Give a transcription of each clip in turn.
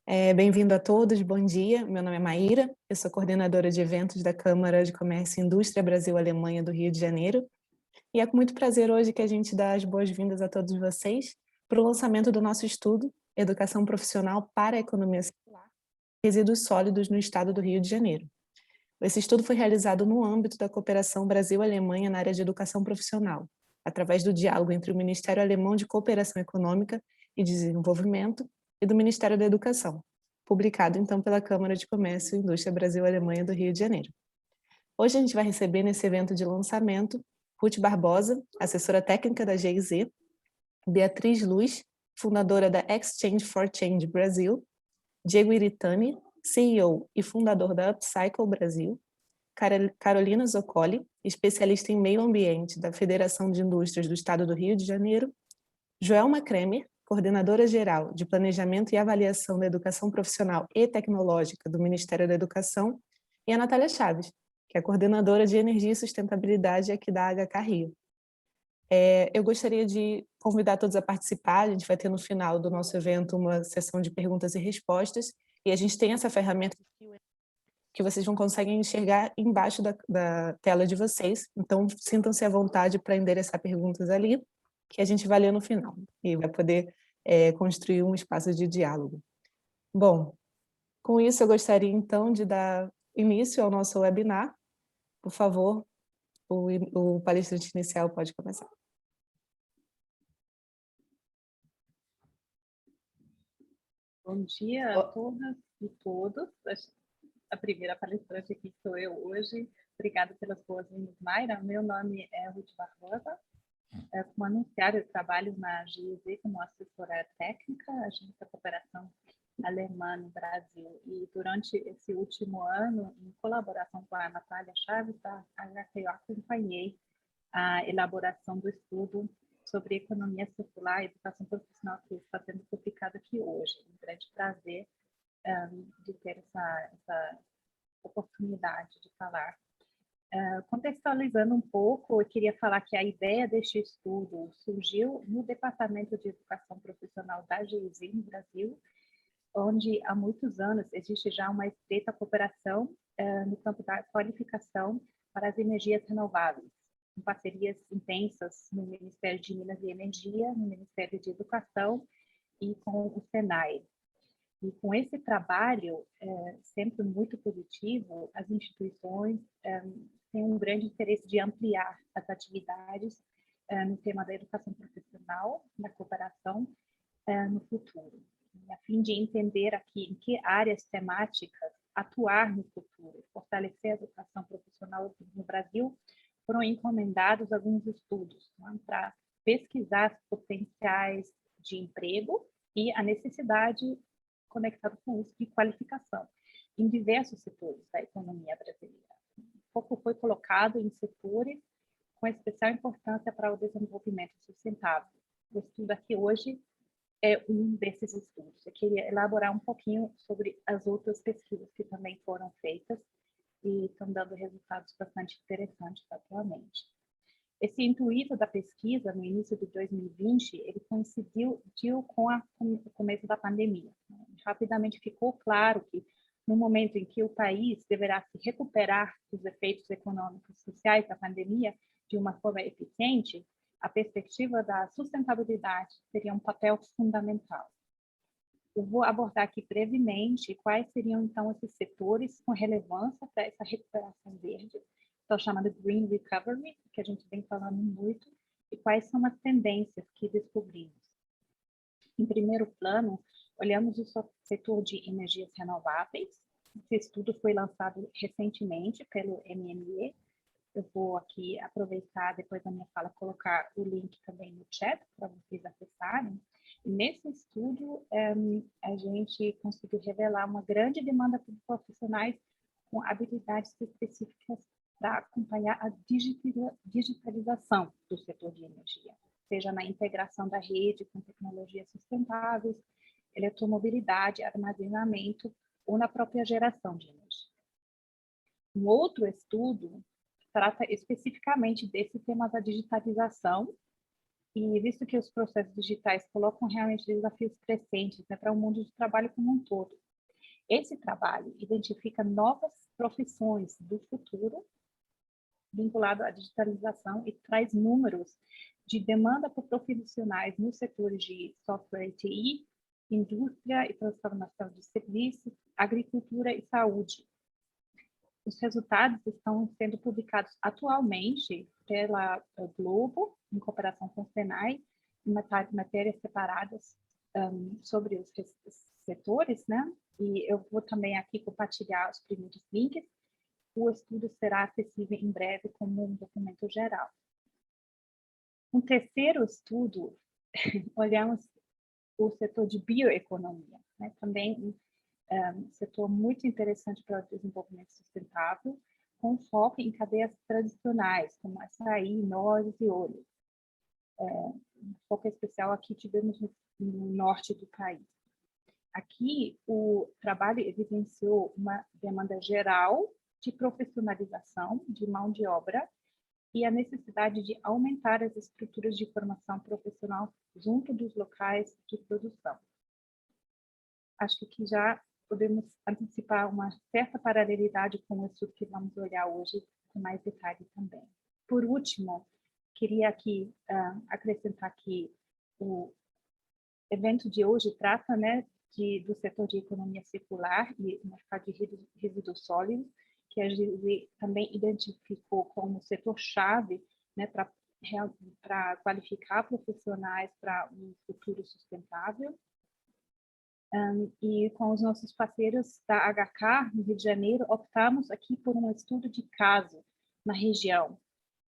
Bem-vindo a todos, bom dia. Meu nome é Maíra, eu sou coordenadora de eventos da Câmara de Comércio e Indústria Brasil-Alemanha do Rio de Janeiro. E é com muito prazer hoje que a gente dá as boas-vindas a todos vocês para o lançamento do nosso estudo Educação Profissional para a Economia Circular, Resíduos Sólidos no Estado do Rio de Janeiro. Esse estudo foi realizado no âmbito da cooperação Brasil-Alemanha na área de educação profissional, através do diálogo entre o Ministério Alemão de Cooperação Econômica e Desenvolvimento e do Ministério da Educação, publicado então pela Câmara de Comércio e Indústria Brasil-Alemanha do Rio de Janeiro. Hoje a gente vai receber nesse evento de lançamento Ruth Barbosa, assessora técnica da GIZ, Beatriz Luz, fundadora da Exchange for Change Brasil, Diego Iritani, CEO e fundador da Upcycle Brasil, Carolina Zoccoli, especialista em meio ambiente da Federação de Indústrias do Estado do Rio de Janeiro, Joelma Kremer, coordenadora geral de Planejamento e Avaliação da Educação Profissional e Tecnológica do Ministério da Educação, e a Natália Chaves, que é coordenadora de Energia e Sustentabilidade aqui da HK Rio. Eu gostaria de convidar todos a participar. A gente vai ter no final do nosso evento uma sessão de perguntas e respostas, e a gente tem essa ferramenta que vocês vão conseguir enxergar embaixo da tela de vocês. Então, sintam-se à vontade para endereçar perguntas ali, que a gente vai ler no final, e vai poder construir um espaço de diálogo. Bom, com isso eu gostaria então de dar início ao nosso webinar. Por favor, o palestrante inicial pode começar. Bom dia a todas e todos. A primeira palestrante aqui sou eu hoje. Obrigada pelas boas-vindas, Mayra. Meu nome é Ruth Barbosa. Como anunciar, eu trabalho na GIZ como assessora técnica, agência de cooperação alemã no Brasil. E durante esse último ano, em colaboração com a Natália Chaves, da HK, eu acompanhei a elaboração do estudo sobre economia circular e educação profissional que está sendo publicado aqui hoje. Um grande prazer de ter essa oportunidade de falar. Contextualizando um pouco, eu queria falar que a ideia deste estudo surgiu no Departamento de Educação Profissional da GIZ no Brasil, onde há muitos anos existe já uma estreita cooperação no campo da qualificação para as energias renováveis, com parcerias intensas no Ministério de Minas e Energia, no Ministério de Educação e com o SENAI. E com esse trabalho, sempre muito positivo, as instituições têm um grande interesse de ampliar as atividades no tema da educação profissional, da cooperação, no futuro, a fim de entender aqui em que áreas temáticas atuar no futuro, fortalecer a educação profissional no Brasil. Foram encomendados alguns estudos para pesquisar os potenciais de emprego e a necessidade conectada com isso de qualificação em diversos setores da economia brasileira. O foco foi colocado em setores com especial importância para o desenvolvimento sustentável. O estudo aqui hoje é um desses estudos. Eu queria elaborar um pouquinho sobre as outras pesquisas que também foram feitas e estão dando resultados bastante interessantes atualmente. Esse intuito da pesquisa, no início de 2020, ele coincidiu com o começo da pandemia. Rapidamente ficou claro que, no momento em que o país deverá se recuperar dos efeitos econômicos e sociais da pandemia de uma forma eficiente, a perspectiva da sustentabilidade seria um papel fundamental. Eu vou abordar aqui brevemente quais seriam, então, esses setores com relevância para essa recuperação verde, então chamada Green Recovery, que a gente vem falando muito, e quais são as tendências que descobrimos. Em primeiro plano, olhamos o setor de energias renováveis. Esse estudo foi lançado recentemente pelo MME. Eu vou aqui aproveitar, depois da minha fala, colocar o link também no chat para vocês acessarem. E nesse estudo, a gente conseguiu revelar uma grande demanda por profissionais com habilidades específicas para acompanhar a digitalização do setor de energia, seja na integração da rede com tecnologias sustentáveis, eletromobilidade, armazenamento ou na própria geração de energia. Um outro estudo trata especificamente desse tema da digitalização E visto que os processos digitais colocam realmente desafios crescentes, né, para o mundo do trabalho como um todo. Esse trabalho identifica novas profissões do futuro vinculado à digitalização e traz números de demanda por profissionais nos setores de software e TI, indústria e transformação de serviços, agricultura e saúde. Os resultados estão sendo publicados atualmente pela Globo, em cooperação com o Senai, em matérias separadas sobre os setores, né? E eu vou também aqui compartilhar os primeiros links. O estudo será acessível em breve como um documento geral. Um terceiro estudo, olhamos o setor de bioeconomia, né? Também um setor muito interessante para o desenvolvimento sustentável, com foco em cadeias tradicionais, como açaí, nozes e óleo. Um foco especial aqui tivemos no norte do país. Aqui, o trabalho evidenciou uma demanda geral de profissionalização de mão de obra e a necessidade de aumentar as estruturas de formação profissional junto dos locais de produção. Acho que aqui já podemos antecipar uma certa paralelidade com o estudo que vamos olhar hoje com mais detalhe também. Por último, queria aqui acrescentar que o evento de hoje trata, né, do setor de economia circular e mercado de resíduos sólidos, que a gente também identificou como setor-chave, né, para qualificar profissionais para um futuro sustentável. E com os nossos parceiros da HK, no Rio de Janeiro, optamos aqui por um estudo de caso na região,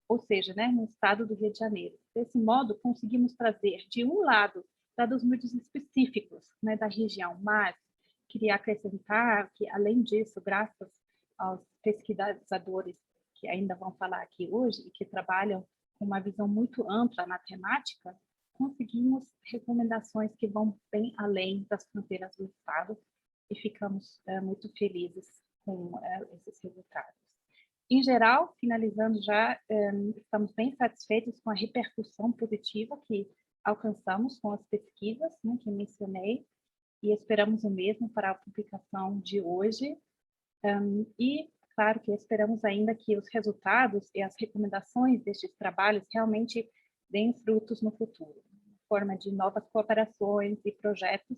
ou seja, né, no estado do Rio de Janeiro. Desse modo, conseguimos trazer, de um lado, dados muito específicos, né, da região, mas queria acrescentar que, além disso, graças aos pesquisadores que ainda vão falar aqui hoje e que trabalham com uma visão muito ampla na temática, conseguimos recomendações que vão bem além das fronteiras do Estado e ficamos muito felizes com esses resultados. Em geral, finalizando já, estamos bem satisfeitos com a repercussão positiva que alcançamos com as pesquisas, né, que mencionei, e esperamos o mesmo para a publicação de hoje. E, claro, que esperamos ainda que os resultados e as recomendações destes trabalhos realmente deem frutos no futuro, em forma de novas cooperações e projetos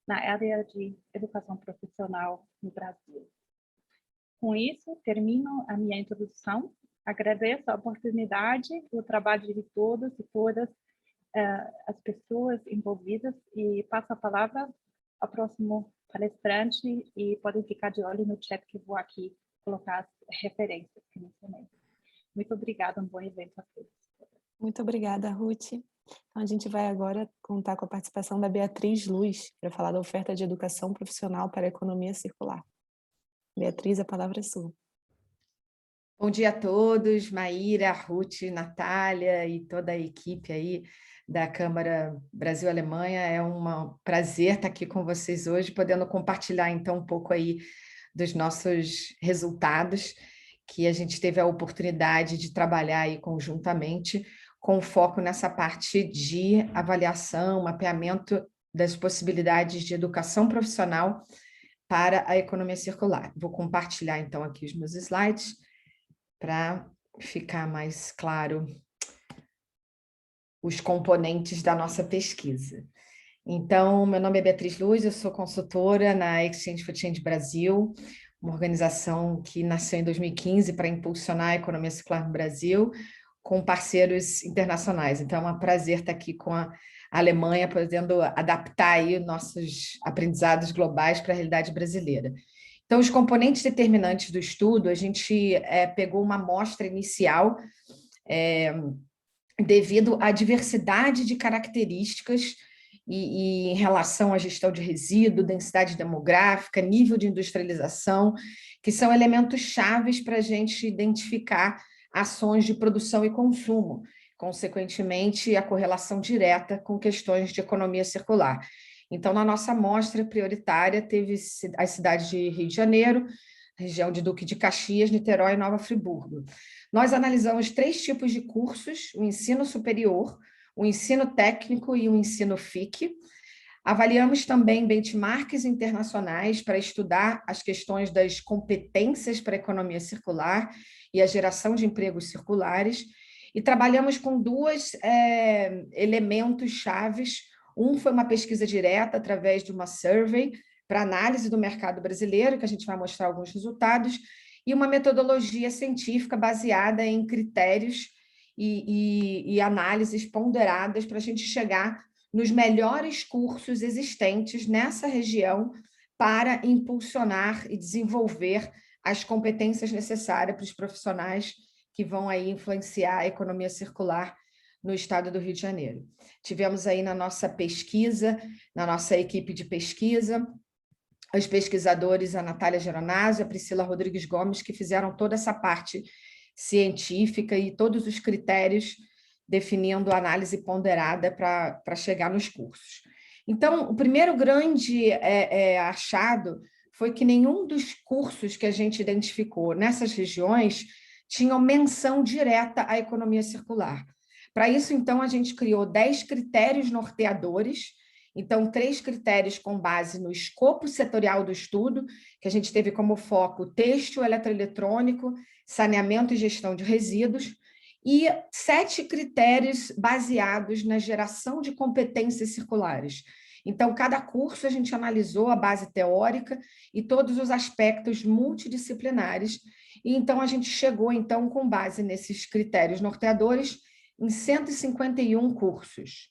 na área de educação profissional no Brasil. Com isso, termino a minha introdução. Agradeço a oportunidade, o trabalho de todos e todas as pessoas envolvidas e passo a palavra ao próximo palestrante e podem ficar de olho no chat que eu vou aqui colocar as referências que mencionei. Muito obrigada, um bom evento a todos. Muito obrigada, Ruth. Então, a gente vai agora contar com a participação da Beatriz Luz para falar da oferta de educação profissional para a economia circular. Beatriz, a palavra é sua. Bom dia a todos, Maíra, Ruth, Natália e toda a equipe aí da Câmara Brasil-Alemanha. É um prazer estar aqui com vocês hoje, podendo compartilhar então um pouco aí dos nossos resultados, que a gente teve a oportunidade de trabalhar aí conjuntamente, com foco nessa parte de avaliação, mapeamento das possibilidades de educação profissional para a economia circular. Vou compartilhar então aqui os meus slides para ficar mais claro os componentes da nossa pesquisa. Então, meu nome é Beatriz Luz, eu sou consultora na Exchange for Change Brasil, uma organização que nasceu em 2015 para impulsionar a economia circular no Brasil, com parceiros internacionais. Então, é um prazer estar aqui com a Alemanha, podendo adaptar aí nossos aprendizados globais para a realidade brasileira. Então, os componentes determinantes do estudo, a gente pegou uma amostra inicial devido à diversidade de características e em relação à gestão de resíduo, densidade demográfica, nível de industrialização, que são elementos chaves para a gente identificar ações de produção e consumo, consequentemente, a correlação direta com questões de economia circular. Então, na nossa amostra prioritária, teve as cidades de Rio de Janeiro, região de Duque de Caxias, Niterói e Nova Friburgo. Nós analisamos 3 tipos de cursos: o ensino superior, o ensino técnico e o ensino FIC. Avaliamos também benchmarks internacionais para estudar as questões das competências para a economia circular e a geração de empregos circulares, e trabalhamos com dois elementos chaves. Um foi uma pesquisa direta através de uma survey para análise do mercado brasileiro, que a gente vai mostrar alguns resultados, e uma metodologia científica baseada em critérios e análises ponderadas para a gente chegar nos melhores cursos existentes nessa região para impulsionar e desenvolver as competências necessárias para os profissionais que vão aí influenciar a economia circular no estado do Rio de Janeiro. Tivemos aí na nossa pesquisa, na nossa equipe de pesquisa, os pesquisadores, a Natália Geronazzo e a Priscila Rodrigues Gomes, que fizeram toda essa parte científica e todos os critérios definindo a análise ponderada para chegar nos cursos. Então, o primeiro grande achado foi que nenhum dos cursos que a gente identificou nessas regiões tinham menção direta à economia circular. Para isso, então, a gente criou 10 critérios norteadores. Então, 3 critérios com base no escopo setorial do estudo, que a gente teve como foco têxtil, eletroeletrônico, saneamento e gestão de resíduos, e 7 critérios baseados na geração de competências circulares. Então, cada curso a gente analisou a base teórica e todos os aspectos multidisciplinares, e então a gente chegou, então, com base nesses critérios norteadores, em 151 cursos.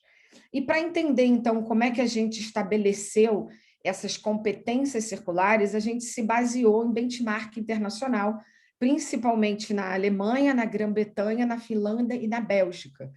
E para entender, então, como é que a gente estabeleceu essas competências circulares, a gente se baseou em benchmark internacional, principalmente na Alemanha, na Grã-Bretanha, na Finlândia e na Bélgica.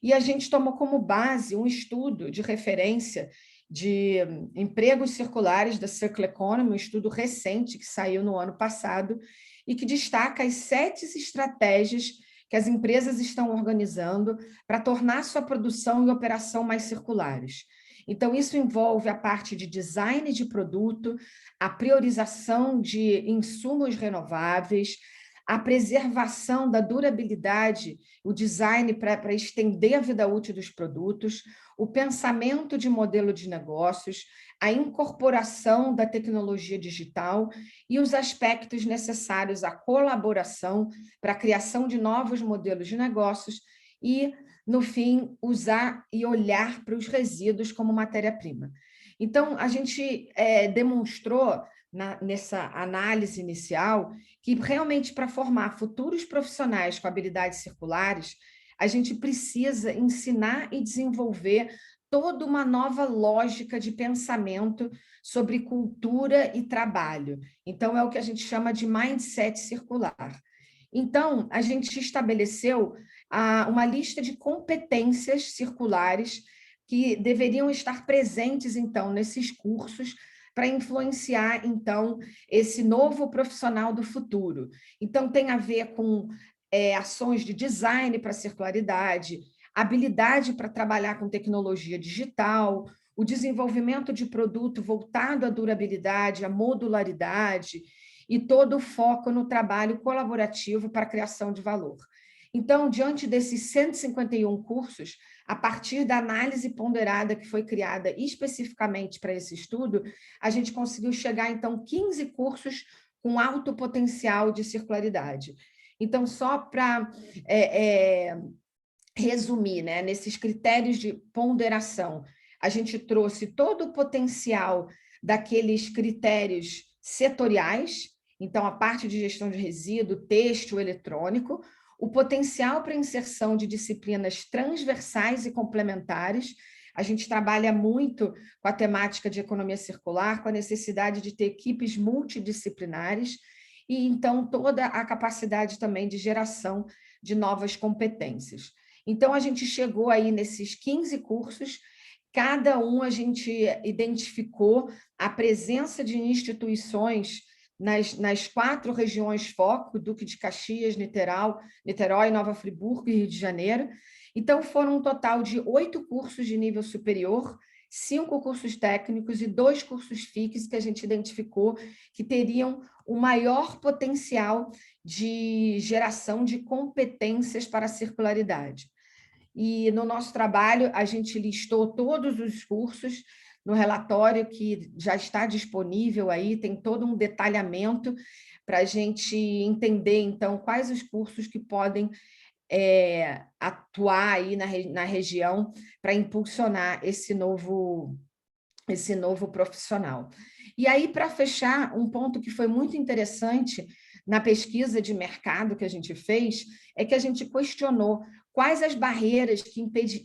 E a gente tomou como base um estudo de referência de empregos circulares da Circular Economy, um estudo recente que saiu no ano passado e que destaca as 7 estratégias que as empresas estão organizando para tornar sua produção e operação mais circulares. Então, isso envolve a parte de design de produto, a priorização de insumos renováveis, a preservação da durabilidade, o design para estender a vida útil dos produtos, o pensamento de modelo de negócios, a incorporação da tecnologia digital e os aspectos necessários à colaboração para a criação de novos modelos de negócios e, no fim, usar e olhar para os resíduos como matéria-prima. Então, a gente demonstrou nessa análise inicial que realmente para formar futuros profissionais com habilidades circulares, a gente precisa ensinar e desenvolver toda uma nova lógica de pensamento sobre cultura e trabalho. Então, é o que a gente chama de mindset circular. Então, a gente estabeleceu uma lista de competências circulares que deveriam estar presentes, então, nesses cursos para influenciar, então, esse novo profissional do futuro. Então, tem a ver com ações de design para a circularidade, habilidade para trabalhar com tecnologia digital, o desenvolvimento de produto voltado à durabilidade, à modularidade e todo o foco no trabalho colaborativo para a criação de valor. Então, diante desses 151 cursos, a partir da análise ponderada que foi criada especificamente para esse estudo, a gente conseguiu chegar, então, 15 cursos com alto potencial de circularidade. Então, só para resumir, né, nesses critérios de ponderação, a gente trouxe todo o potencial daqueles critérios setoriais, então a parte de gestão de resíduo, têxtil, eletrônico, o potencial para inserção de disciplinas transversais e complementares. A gente trabalha muito com a temática de economia circular, com a necessidade de ter equipes multidisciplinares e, então, toda a capacidade também de geração de novas competências. Então, a gente chegou aí nesses 15 cursos, cada um a gente identificou a presença de instituições nas 4 regiões foco, Duque de Caxias, Niterói, Nova Friburgo e Rio de Janeiro. Então, foram um total de 8 cursos de nível superior, 5 cursos técnicos e 2 cursos FICs que a gente identificou que teriam o maior potencial de geração de competências para a circularidade. e no nosso trabalho a gente listou todos os cursos no relatório que já está disponível aí, tem todo um detalhamento para a gente entender, então, quais os cursos que podem atuar aí na região para impulsionar esse novo profissional. E aí, para fechar, um ponto que foi muito interessante na pesquisa de mercado que a gente fez é que a gente questionou quais as barreiras que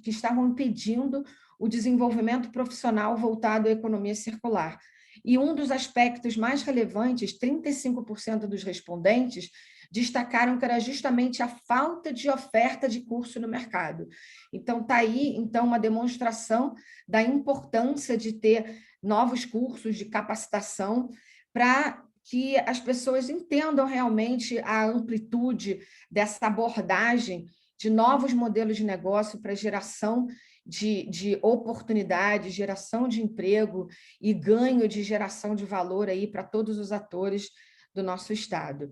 estavam impedindo o desenvolvimento profissional voltado à economia circular. E um dos aspectos mais relevantes, 35% dos respondentes destacaram que era justamente a falta de oferta de curso no mercado. Então, está aí uma demonstração da importância de ter novos cursos de capacitação para que as pessoas entendam realmente a amplitude dessa abordagem de novos modelos de negócio para geração de oportunidades, geração de emprego e ganho de geração de valor aí para todos os atores do nosso Estado.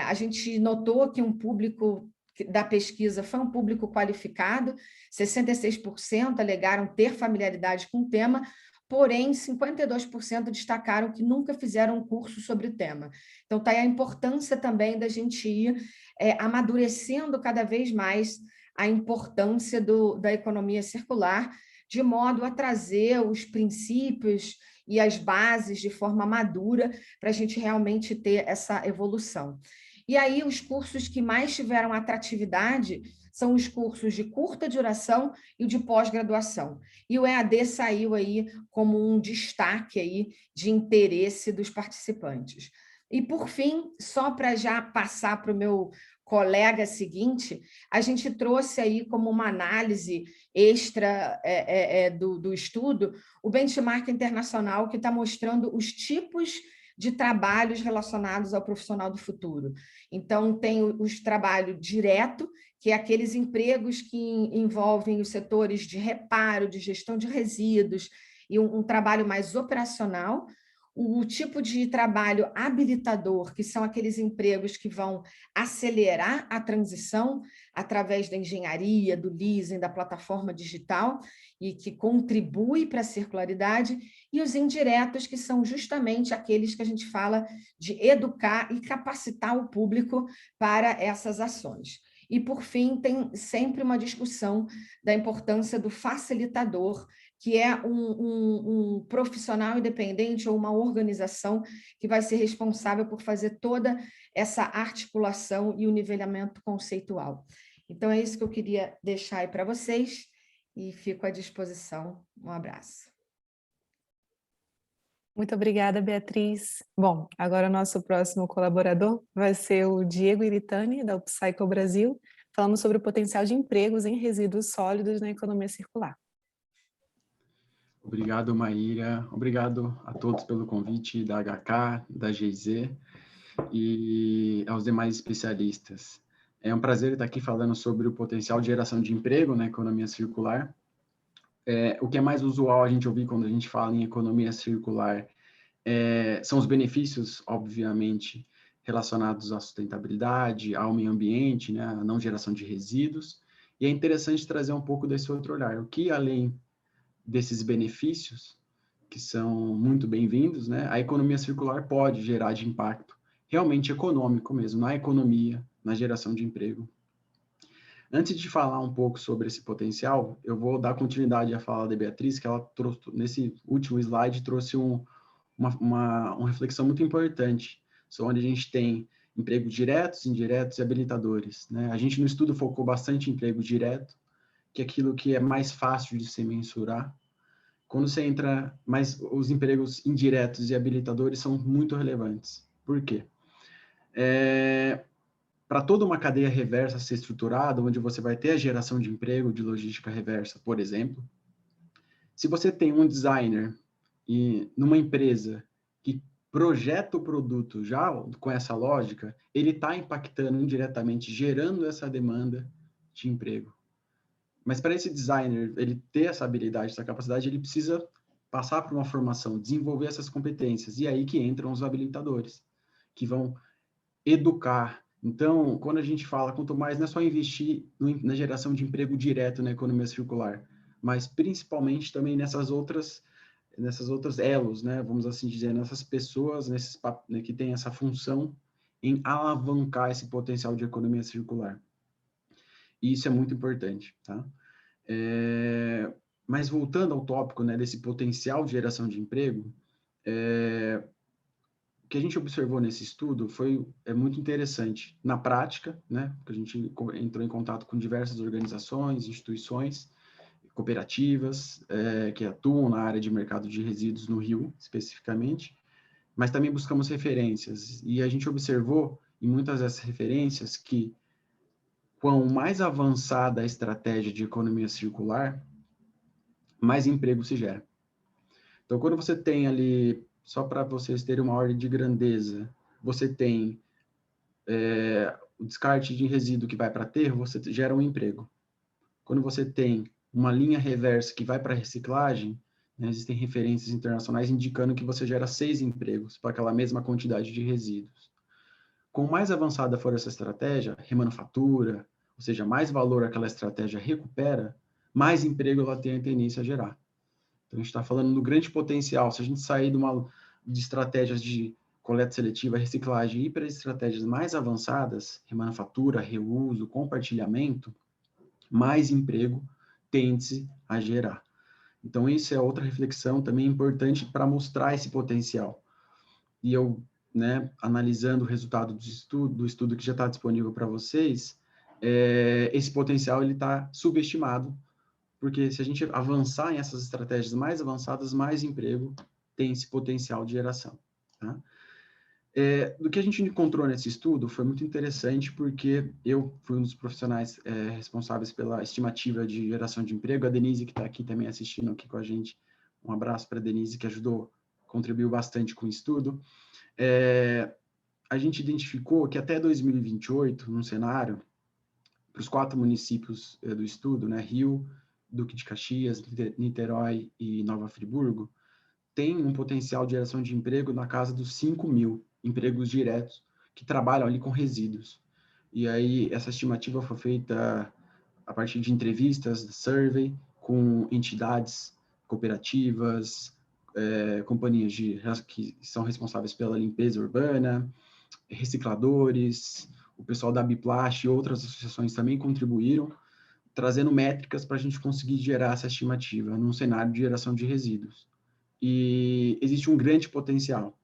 A gente notou que um público da pesquisa foi um público qualificado, 66% alegaram ter familiaridade com o tema, porém 52% destacaram que nunca fizeram um curso sobre o tema. Então, está aí a importância também da gente ir amadurecendo cada vez mais a importância da economia circular, de modo a trazer os princípios e as bases de forma madura para a gente realmente ter essa evolução. E aí, os cursos que mais tiveram atratividade são os cursos de curta duração e o de pós-graduação. E o EAD saiu aí como um destaque aí de interesse dos participantes. E, por fim, só para já passar para o meu colega seguinte, a gente trouxe aí como uma análise extra do estudo o benchmark internacional que está mostrando os tipos de trabalhos relacionados ao profissional do futuro. Então, tem os trabalhos direto, que é aqueles empregos que envolvem os setores de reparo, de gestão de resíduos, e um trabalho mais operacional. O tipo de trabalho habilitador, que são aqueles empregos que vão acelerar a transição através da engenharia, do leasing, da plataforma digital, e que contribui para a circularidade, e os indiretos, que são justamente aqueles que a gente fala de educar e capacitar o público para essas ações. E, por fim, tem sempre uma discussão da importância do facilitador, que é um profissional independente ou uma organização que vai ser responsável por fazer toda essa articulação e o nivelamento conceitual. Então, é isso que eu queria deixar aí para vocês e fico à disposição. Um abraço. Muito obrigada, Beatriz. Bom, agora o nosso próximo colaborador vai ser o Diego Iritani, da Upcycle Brasil, falando sobre o potencial de empregos em resíduos sólidos na economia circular. Obrigado, Maíra. Obrigado a todos pelo convite da HK, da GIZ e aos demais especialistas. É um prazer estar aqui falando sobre o potencial de geração de emprego na economia circular. O que é mais usual a gente ouvir quando a gente fala em economia circular são os benefícios, obviamente, relacionados à sustentabilidade, ao meio ambiente, né, à não geração de resíduos. E é interessante trazer um pouco desse outro olhar. O que, além desses benefícios, que são muito bem-vindos, né, a economia circular pode gerar de impacto realmente econômico mesmo, na economia, na geração de emprego. Antes de falar um pouco sobre esse potencial, eu vou dar continuidade à fala da Beatriz, que ela trouxe, nesse último slide, trouxe uma reflexão muito importante, sobre onde a gente tem empregos diretos, indiretos e habilitadores, né? A gente no estudo focou bastante em emprego direto, que é aquilo que é mais fácil de se mensurar. Quando você entra, mas os empregos indiretos e habilitadores são muito relevantes. Por quê? Para toda uma cadeia reversa ser estruturada, onde você vai ter a geração de emprego de logística reversa, por exemplo, se você tem um designer numa empresa que projeta o produto já com essa lógica, ele está impactando indiretamente, gerando essa demanda de emprego. Mas para esse designer, ele ter essa habilidade, essa capacidade, ele precisa passar por uma formação, desenvolver essas competências. E aí que entram os habilitadores, que vão educar Então, quando a gente fala, quanto mais, não é só investir na geração de emprego direto na economia circular, mas principalmente também nessas outras elos, né, vamos assim dizer, nessas pessoas, né, que têm essa função em alavancar esse potencial de economia circular. E isso é muito importante, tá? Mas voltando ao tópico, né, desse potencial de geração de emprego, o que a gente observou nesse estudo é muito interessante. Na prática, né, que a gente entrou em contato com diversas organizações, instituições, cooperativas, que atuam na área de mercado de resíduos no Rio, especificamente, mas também buscamos referências. E a gente observou, em muitas dessas referências, que quanto mais avançada a estratégia de economia circular, mais emprego se gera. Então, quando você tem ali, só para vocês terem uma ordem de grandeza, você tem o descarte de resíduo que vai para aterro, você gera um emprego. Quando você tem uma linha reversa que vai para reciclagem, né, existem referências internacionais indicando que você gera 6 empregos para aquela mesma quantidade de resíduos. Quanto mais avançada for essa estratégia, remanufatura, ou seja, mais valor aquela estratégia recupera, mais emprego ela tem a tendência a gerar. Então, a gente está falando do grande potencial. Se a gente sair de estratégias de coleta seletiva, reciclagem e para estratégias mais avançadas, remanufatura, reuso, compartilhamento, mais emprego tende-se a gerar. Então, isso é outra reflexão também importante para mostrar esse potencial. E eu, né, analisando o resultado do estudo que já está disponível para vocês, esse potencial ele está subestimado, porque se a gente avançar em essas estratégias mais avançadas, mais emprego tem esse potencial de geração. Tá? Do que a gente encontrou nesse estudo foi muito interessante, porque eu fui um dos profissionais responsáveis pela estimativa de geração de emprego, a Denise, que está aqui também assistindo aqui com a gente, um abraço para a Denise, que contribuiu bastante com o estudo. A gente identificou que até 2028, num cenário, para os 4 municípios do estudo, né, Rio, Duque de Caxias, Niterói e Nova Friburgo, tem um potencial de geração de emprego na casa dos 5.000 empregos diretos que trabalham ali com resíduos. E aí, essa estimativa foi feita a partir de entrevistas, survey, com entidades cooperativas, companhias que são responsáveis pela limpeza urbana, recicladores, o pessoal da Biplast e outras associações também contribuíram, trazendo métricas para a gente conseguir gerar essa estimativa num cenário de geração de resíduos. E existe um grande potencial,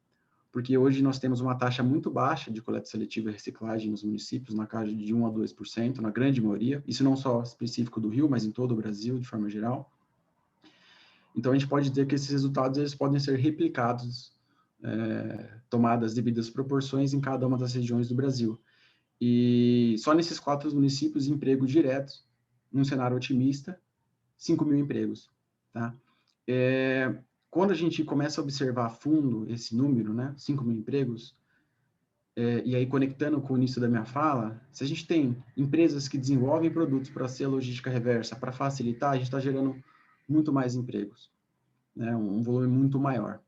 porque hoje nós temos uma taxa muito baixa de coleta seletiva e reciclagem nos municípios, na casa de 1 a 2%, na grande maioria, isso não só específico do Rio, mas em todo o Brasil, de forma geral. Então, a gente pode dizer que esses resultados eles podem ser replicados, tomadas as devidas proporções em cada uma das regiões do Brasil. E só nesses 4 municípios, empregos diretos, num cenário otimista, 5.000 empregos. Tá? Quando a gente começa a observar a fundo esse número, né, 5.000 empregos, e aí conectando com o início da minha fala, se a gente tem empresas que desenvolvem produtos para ser logística reversa, para facilitar, a gente está gerando muito mais empregos, né, um volume muito maior.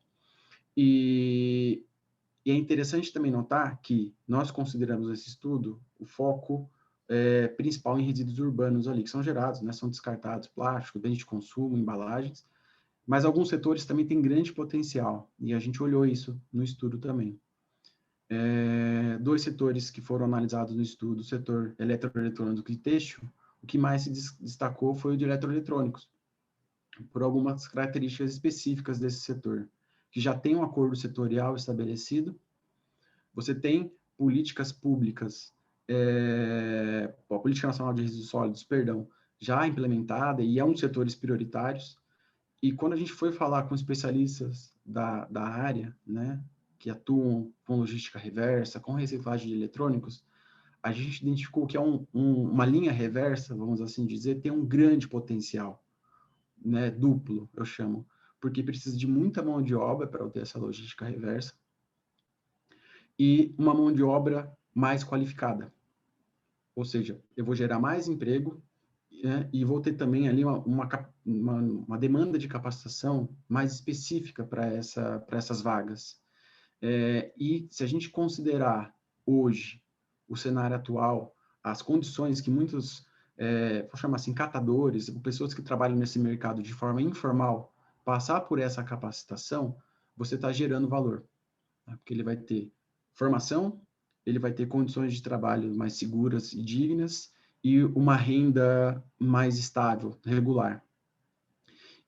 E é interessante também notar que nós consideramos esse estudo o foco principal em resíduos urbanos ali, que são gerados, né, são descartados, plástico, bens de consumo, embalagens, mas alguns setores também têm grande potencial, e a gente olhou isso no estudo também. 2 setores que foram analisados no estudo, o setor eletroeletrônico e têxtil, o que mais se destacou foi o de eletroeletrônicos, por algumas características específicas desse setor, que já tem um acordo setorial estabelecido, você tem políticas públicas, a Política Nacional de Resíduos Sólidos, perdão, já implementada, e é um dos setores prioritários, e quando a gente foi falar com especialistas da área, né, que atuam com logística reversa, com reciclagem de eletrônicos, a gente identificou que uma linha reversa, vamos assim dizer, tem um grande potencial, né, duplo, eu chamo, porque precisa de muita mão de obra para ter essa logística reversa e uma mão de obra mais qualificada. Ou seja, eu vou gerar mais emprego, né, e vou ter também ali uma demanda de capacitação mais específica para essas vagas. E se a gente considerar hoje o cenário atual, as condições que muitos, vou chamar assim, catadores, pessoas que trabalham nesse mercado de forma informal, passar por essa capacitação, você está gerando valor, né? Porque ele vai ter formação, ele vai ter condições de trabalho mais seguras e dignas e uma renda mais estável, regular.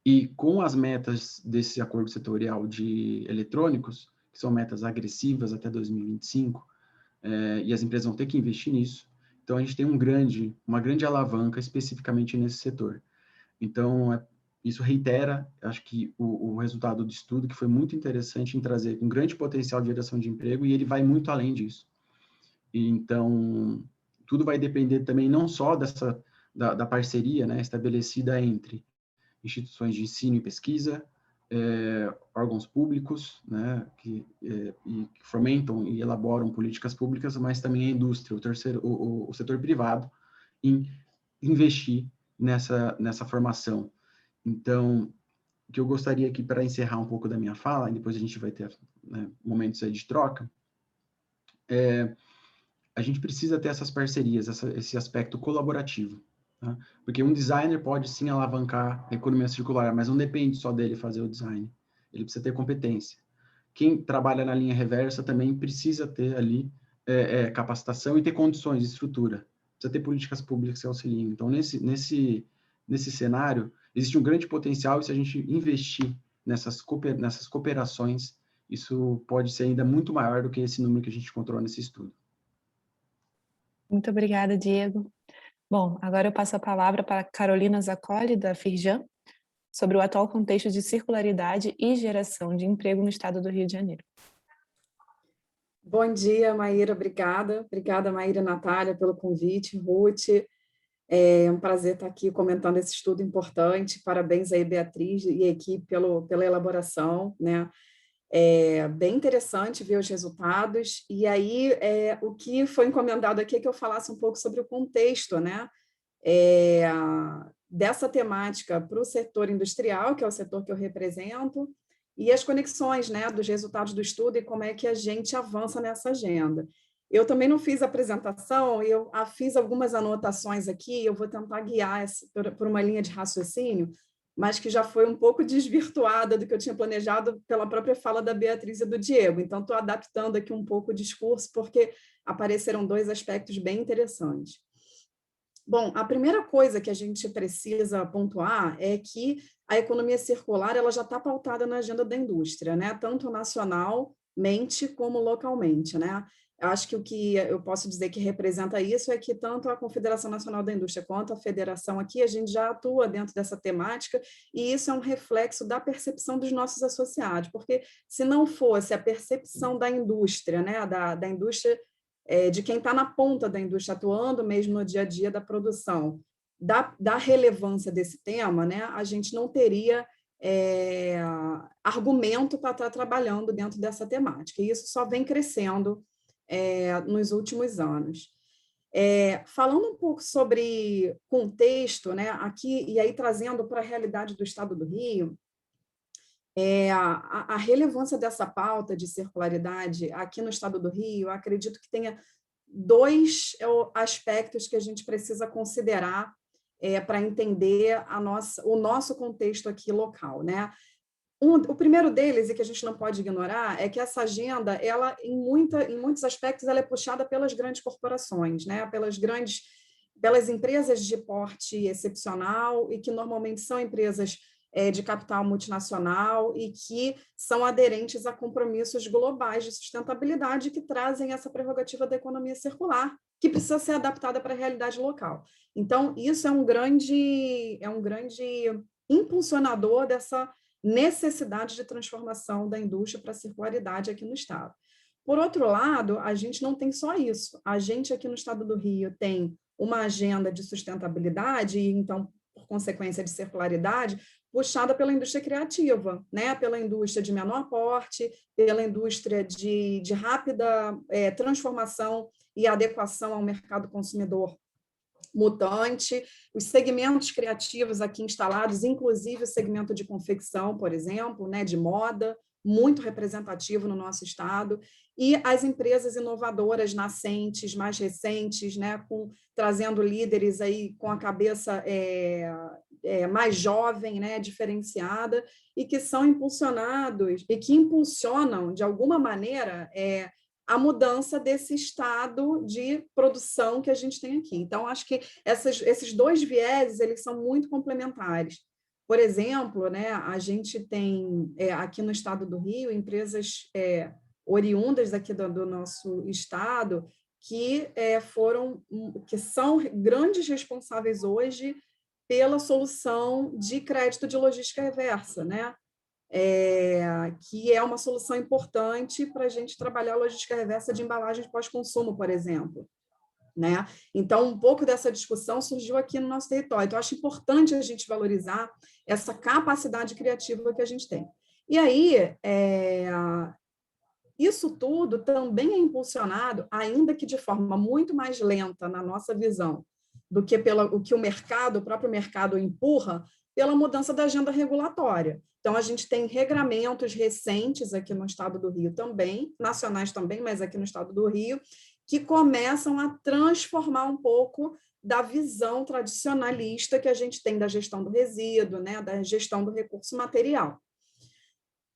E com as metas desse acordo setorial de eletrônicos, que são metas agressivas até 2025, e as empresas vão ter que investir nisso, então a gente tem uma grande alavanca especificamente nesse setor. Então, isso reitera, acho que o resultado do estudo, que foi muito interessante em trazer um grande potencial de geração de emprego, e ele vai muito além disso. E, então, tudo vai depender também não só da parceria, né, estabelecida entre instituições de ensino e pesquisa, órgãos públicos, né, que fomentam e elaboram políticas públicas, mas também a indústria, o setor privado, em investir nessa formação. Então, o que eu gostaria aqui, para encerrar um pouco da minha fala, e depois a gente vai ter, né, momentos aí de troca, a gente precisa ter essas parcerias, esse aspecto colaborativo. Tá? Porque um designer pode sim alavancar a economia circular, mas não depende só dele fazer o design. Ele precisa ter competência. Quem trabalha na linha reversa também precisa ter ali capacitação e ter condições de estrutura. Precisa ter políticas públicas que auxiliem. Então, nesse cenário, existe um grande potencial, e se a gente investir nessas cooperações, isso pode ser ainda muito maior do que esse número que a gente encontrou nesse estudo. Muito obrigada, Diego. Bom, agora eu passo a palavra para Carolina Zaccoli, da Firjan, sobre o atual contexto de circularidade e geração de emprego no estado do Rio de Janeiro. Bom dia, Maíra, obrigada. Obrigada, Maíra e Natália, pelo convite. Ruth, é um prazer estar aqui comentando esse estudo importante. Parabéns aí, Beatriz e a equipe pela elaboração, né? É bem interessante ver os resultados. E aí, o que foi encomendado aqui é que eu falasse um pouco sobre o contexto, né? Dessa temática para o setor industrial, que é o setor que eu represento, e as conexões, né, dos resultados do estudo e como é que a gente avança nessa agenda. Eu também não fiz a apresentação, eu fiz algumas anotações aqui, eu vou tentar guiar por uma linha de raciocínio, mas que já foi um pouco desvirtuada do que eu tinha planejado pela própria fala da Beatriz e do Diego. Então, estou adaptando aqui um pouco o discurso, porque apareceram dois aspectos bem interessantes. Bom, a primeira coisa que a gente precisa pontuar é que a economia circular ela já está pautada na agenda da indústria, né? Tanto nacionalmente como localmente, né? Eu acho que o que eu posso dizer que representa isso é que tanto a Confederação Nacional da Indústria quanto a Federação aqui, a gente já atua dentro dessa temática, e isso é um reflexo da percepção dos nossos associados, porque se não fosse a percepção da indústria, né? Da indústria, de quem está na ponta da indústria, atuando mesmo no dia a dia da produção, da relevância desse tema, né, a gente não teria argumento para estar trabalhando dentro dessa temática. E isso só vem crescendo nos últimos anos. Falando um pouco sobre contexto, né, aqui, e aí trazendo para a realidade do Estado do Rio, a relevância dessa pauta de circularidade aqui no Estado do Rio, eu acredito que tenha dois aspectos que a gente precisa considerar para entender o nosso contexto aqui local, né? O primeiro deles, e que a gente não pode ignorar, é que essa agenda, ela, em muitos aspectos, ela é puxada pelas grandes corporações, né? Pelas empresas de porte excepcional e que normalmente são empresas de capital multinacional e que são aderentes a compromissos globais de sustentabilidade que trazem essa prerrogativa da economia circular, que precisa ser adaptada para a realidade local. Então, isso é um grande impulsionador dessa necessidade de transformação da indústria para a circularidade aqui no Estado. Por outro lado, a gente não tem só isso. A gente aqui no Estado do Rio tem uma agenda de sustentabilidade e, então, por consequência de circularidade, puxada pela indústria criativa, né? Pela indústria de menor porte, pela indústria de rápida transformação e adequação ao mercado consumidor mutante, os segmentos criativos aqui instalados, inclusive o segmento de confecção, por exemplo, né, de moda, muito representativo no nosso estado, e as empresas inovadoras nascentes, mais recentes, né, trazendo líderes aí com a cabeça mais jovem, né, diferenciada, e que são impulsionados, e que impulsionam, de alguma maneira, a mudança desse estado de produção que a gente tem aqui. Então, acho que esses dois vieses, eles são muito complementares. Por exemplo, né, a gente tem aqui no estado do Rio empresas oriundas aqui do nosso estado que são grandes responsáveis hoje pela solução de crédito de logística reversa, né? Que é uma solução importante para a gente trabalhar a logística reversa de embalagens pós-consumo, por exemplo. Né? Então, um pouco dessa discussão surgiu aqui no nosso território. Então, acho importante a gente valorizar essa capacidade criativa que a gente tem. E aí, isso tudo também é impulsionado, ainda que de forma muito mais lenta na nossa visão, do que o que o próprio mercado empurra, pela mudança da agenda regulatória. Então, a gente tem regramentos recentes aqui no estado do Rio também, nacionais também, mas aqui no estado do Rio, que começam a transformar um pouco da visão tradicionalista que a gente tem da gestão do resíduo, né, da gestão do recurso material.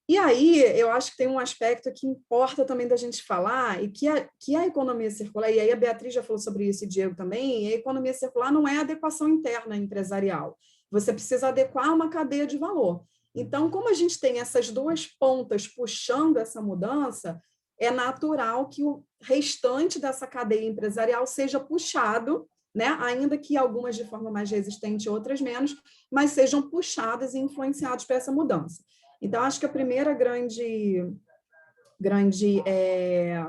E aí, eu acho que tem um aspecto que importa também da gente falar, e que a economia circular, e aí a Beatriz já falou sobre isso, e Diego também, a economia circular não é adequação interna empresarial. Você precisa adequar uma cadeia de valor. Então, como a gente tem essas duas pontas puxando essa mudança, é natural que o restante dessa cadeia empresarial seja puxado, né? Ainda que algumas de forma mais resistente, outras menos, mas sejam puxadas e influenciados por essa mudança. Então, acho que a primeira grande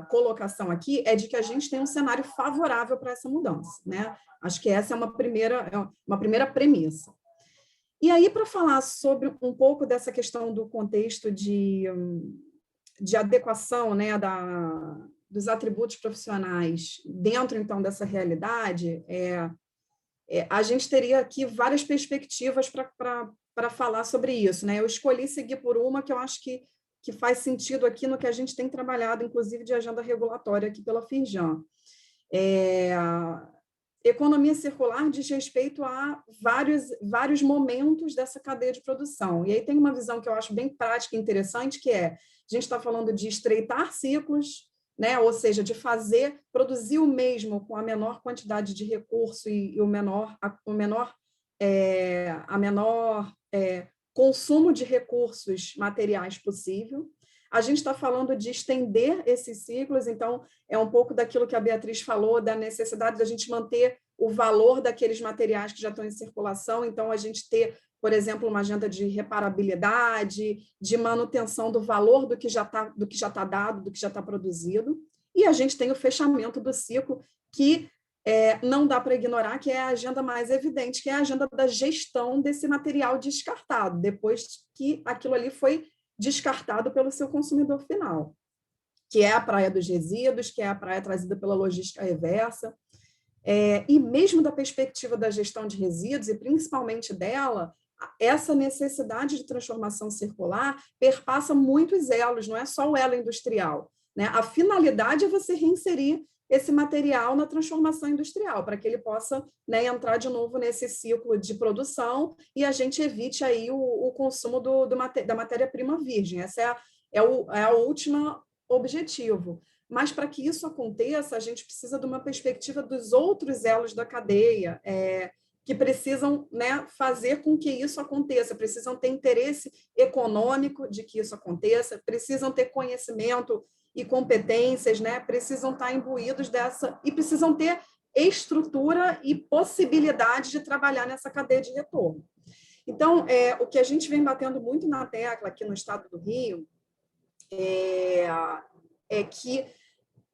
colocação aqui é de que a gente tem um cenário favorável para essa mudança, né? Acho que essa é uma primeira premissa. E aí, para falar sobre um pouco dessa questão do contexto de adequação, né, dos atributos profissionais dentro, então, dessa realidade, a gente teria aqui várias perspectivas para falar sobre isso, né? Eu escolhi seguir por uma que eu acho que faz sentido aqui no que a gente tem trabalhado, inclusive de agenda regulatória aqui pela Firjan. Economia circular diz respeito a vários momentos dessa cadeia de produção. E aí tem uma visão que eu acho bem prática e interessante, que a gente está falando de estreitar ciclos, né? Ou seja, de produzir o mesmo com a menor quantidade de recurso e o menor consumo de recursos materiais possível. A gente está falando de estender esses ciclos, então é um pouco daquilo que a Beatriz falou, da necessidade da gente manter o valor daqueles materiais que já estão em circulação, então a gente ter, por exemplo, uma agenda de reparabilidade, de manutenção do valor do que já está dado, do que já está produzido, e a gente tem o fechamento do ciclo, que não dá para ignorar, que é a agenda mais evidente, que é a agenda da gestão desse material descartado, depois que aquilo ali foi descartado pelo seu consumidor final, que é a praia dos resíduos, que é a praia trazida pela logística reversa. E mesmo da perspectiva da gestão de resíduos, e principalmente dela, essa necessidade de transformação circular perpassa muitos elos, não é só o elo industrial, né? A finalidade é você reinserir esse material na transformação industrial, para que ele possa, né, entrar de novo nesse ciclo de produção e a gente evite aí o consumo da matéria-prima virgem. Essa é o último objetivo. Mas, para que isso aconteça, a gente precisa de uma perspectiva dos outros elos da cadeia, que precisam, né, fazer com que isso aconteça, precisam ter interesse econômico de que isso aconteça, precisam ter conhecimento e competências, né, precisam estar imbuídos dessa, e precisam ter estrutura e possibilidade de trabalhar nessa cadeia de retorno. Então, o que a gente vem batendo muito na tecla aqui no estado do Rio é que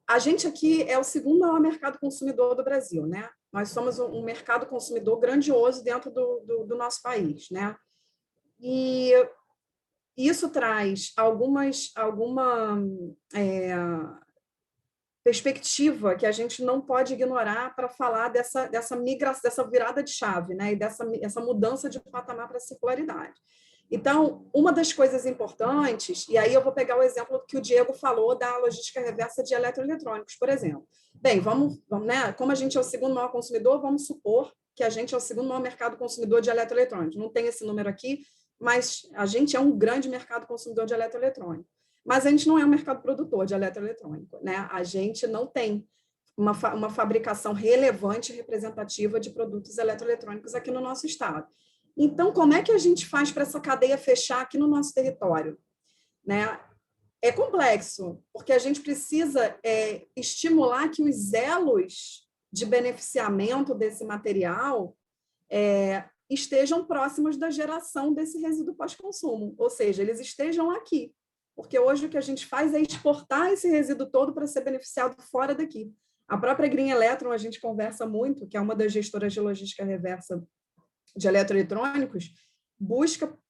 a gente aqui é o segundo maior mercado consumidor do Brasil, né? Nós somos um mercado consumidor grandioso dentro do nosso país, né? E isso traz alguma perspectiva que a gente não pode ignorar para falar dessa migração, dessa virada de chave, né? E dessa mudança de patamar para a circularidade. Então, uma das coisas importantes, e aí eu vou pegar o exemplo que o Diego falou da logística reversa de eletroeletrônicos, por exemplo. Bem, vamos, né? Como a gente é o segundo maior consumidor, vamos supor que a gente é o segundo maior mercado consumidor de eletroeletrônicos. Não tem esse número aqui, mas a gente é um grande mercado consumidor de eletroeletrônico. Mas a gente não é um mercado produtor de eletroeletrônico, né? A gente não tem uma fabricação relevante e representativa de produtos eletroeletrônicos aqui no nosso estado. Então, como é que a gente faz para essa cadeia fechar aqui no nosso território? Né? É complexo, porque a gente precisa estimular que os elos de beneficiamento desse material estejam próximos da geração desse resíduo pós-consumo, ou seja, eles estejam aqui, porque hoje o que a gente faz é exportar esse resíduo todo para ser beneficiado fora daqui. A própria Green Electron, a gente conversa muito, que é uma das gestoras de logística reversa de eletroeletrônicos,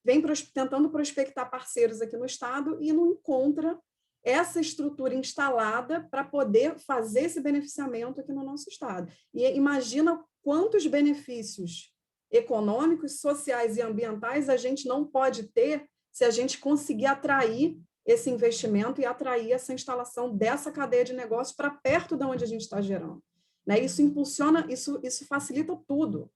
vem tentando prospectar parceiros aqui no estado e não encontra essa estrutura instalada para poder fazer esse beneficiamento aqui no nosso estado. E imagina quantos benefícios econômicos, sociais e ambientais a gente não pode ter se a gente conseguir atrair esse investimento e atrair essa instalação dessa cadeia de negócios para perto de onde a gente está gerando. Né? Isso impulsiona, isso facilita tudo.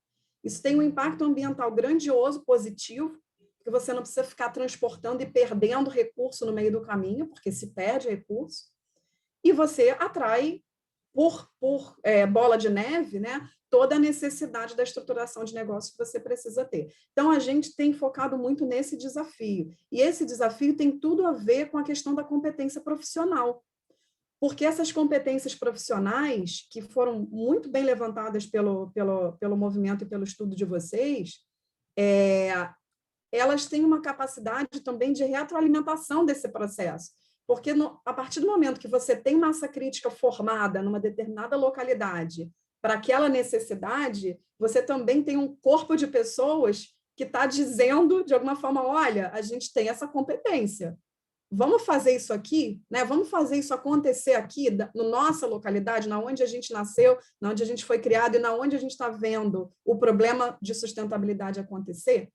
Isso tem um impacto ambiental grandioso, positivo, que você não precisa ficar transportando e perdendo recurso no meio do caminho, porque se perde recurso, e você atrai, por bola de neve, né, toda a necessidade da estruturação de negócio que você precisa ter. Então, a gente tem focado muito nesse desafio, e esse desafio tem tudo a ver com a questão da competência profissional, porque essas competências profissionais, que foram muito bem levantadas pelo movimento e pelo estudo de vocês, elas têm uma capacidade também de retroalimentação desse processo. Porque a partir do momento que você tem massa crítica formada numa determinada localidade para aquela necessidade, você também tem um corpo de pessoas que está dizendo, de alguma forma, olha, a gente tem essa competência. Vamos fazer isso aqui, né? Vamos fazer isso acontecer aqui, na nossa localidade, na onde a gente nasceu, na onde a gente foi criado e na onde a gente está vendo o problema de sustentabilidade acontecer.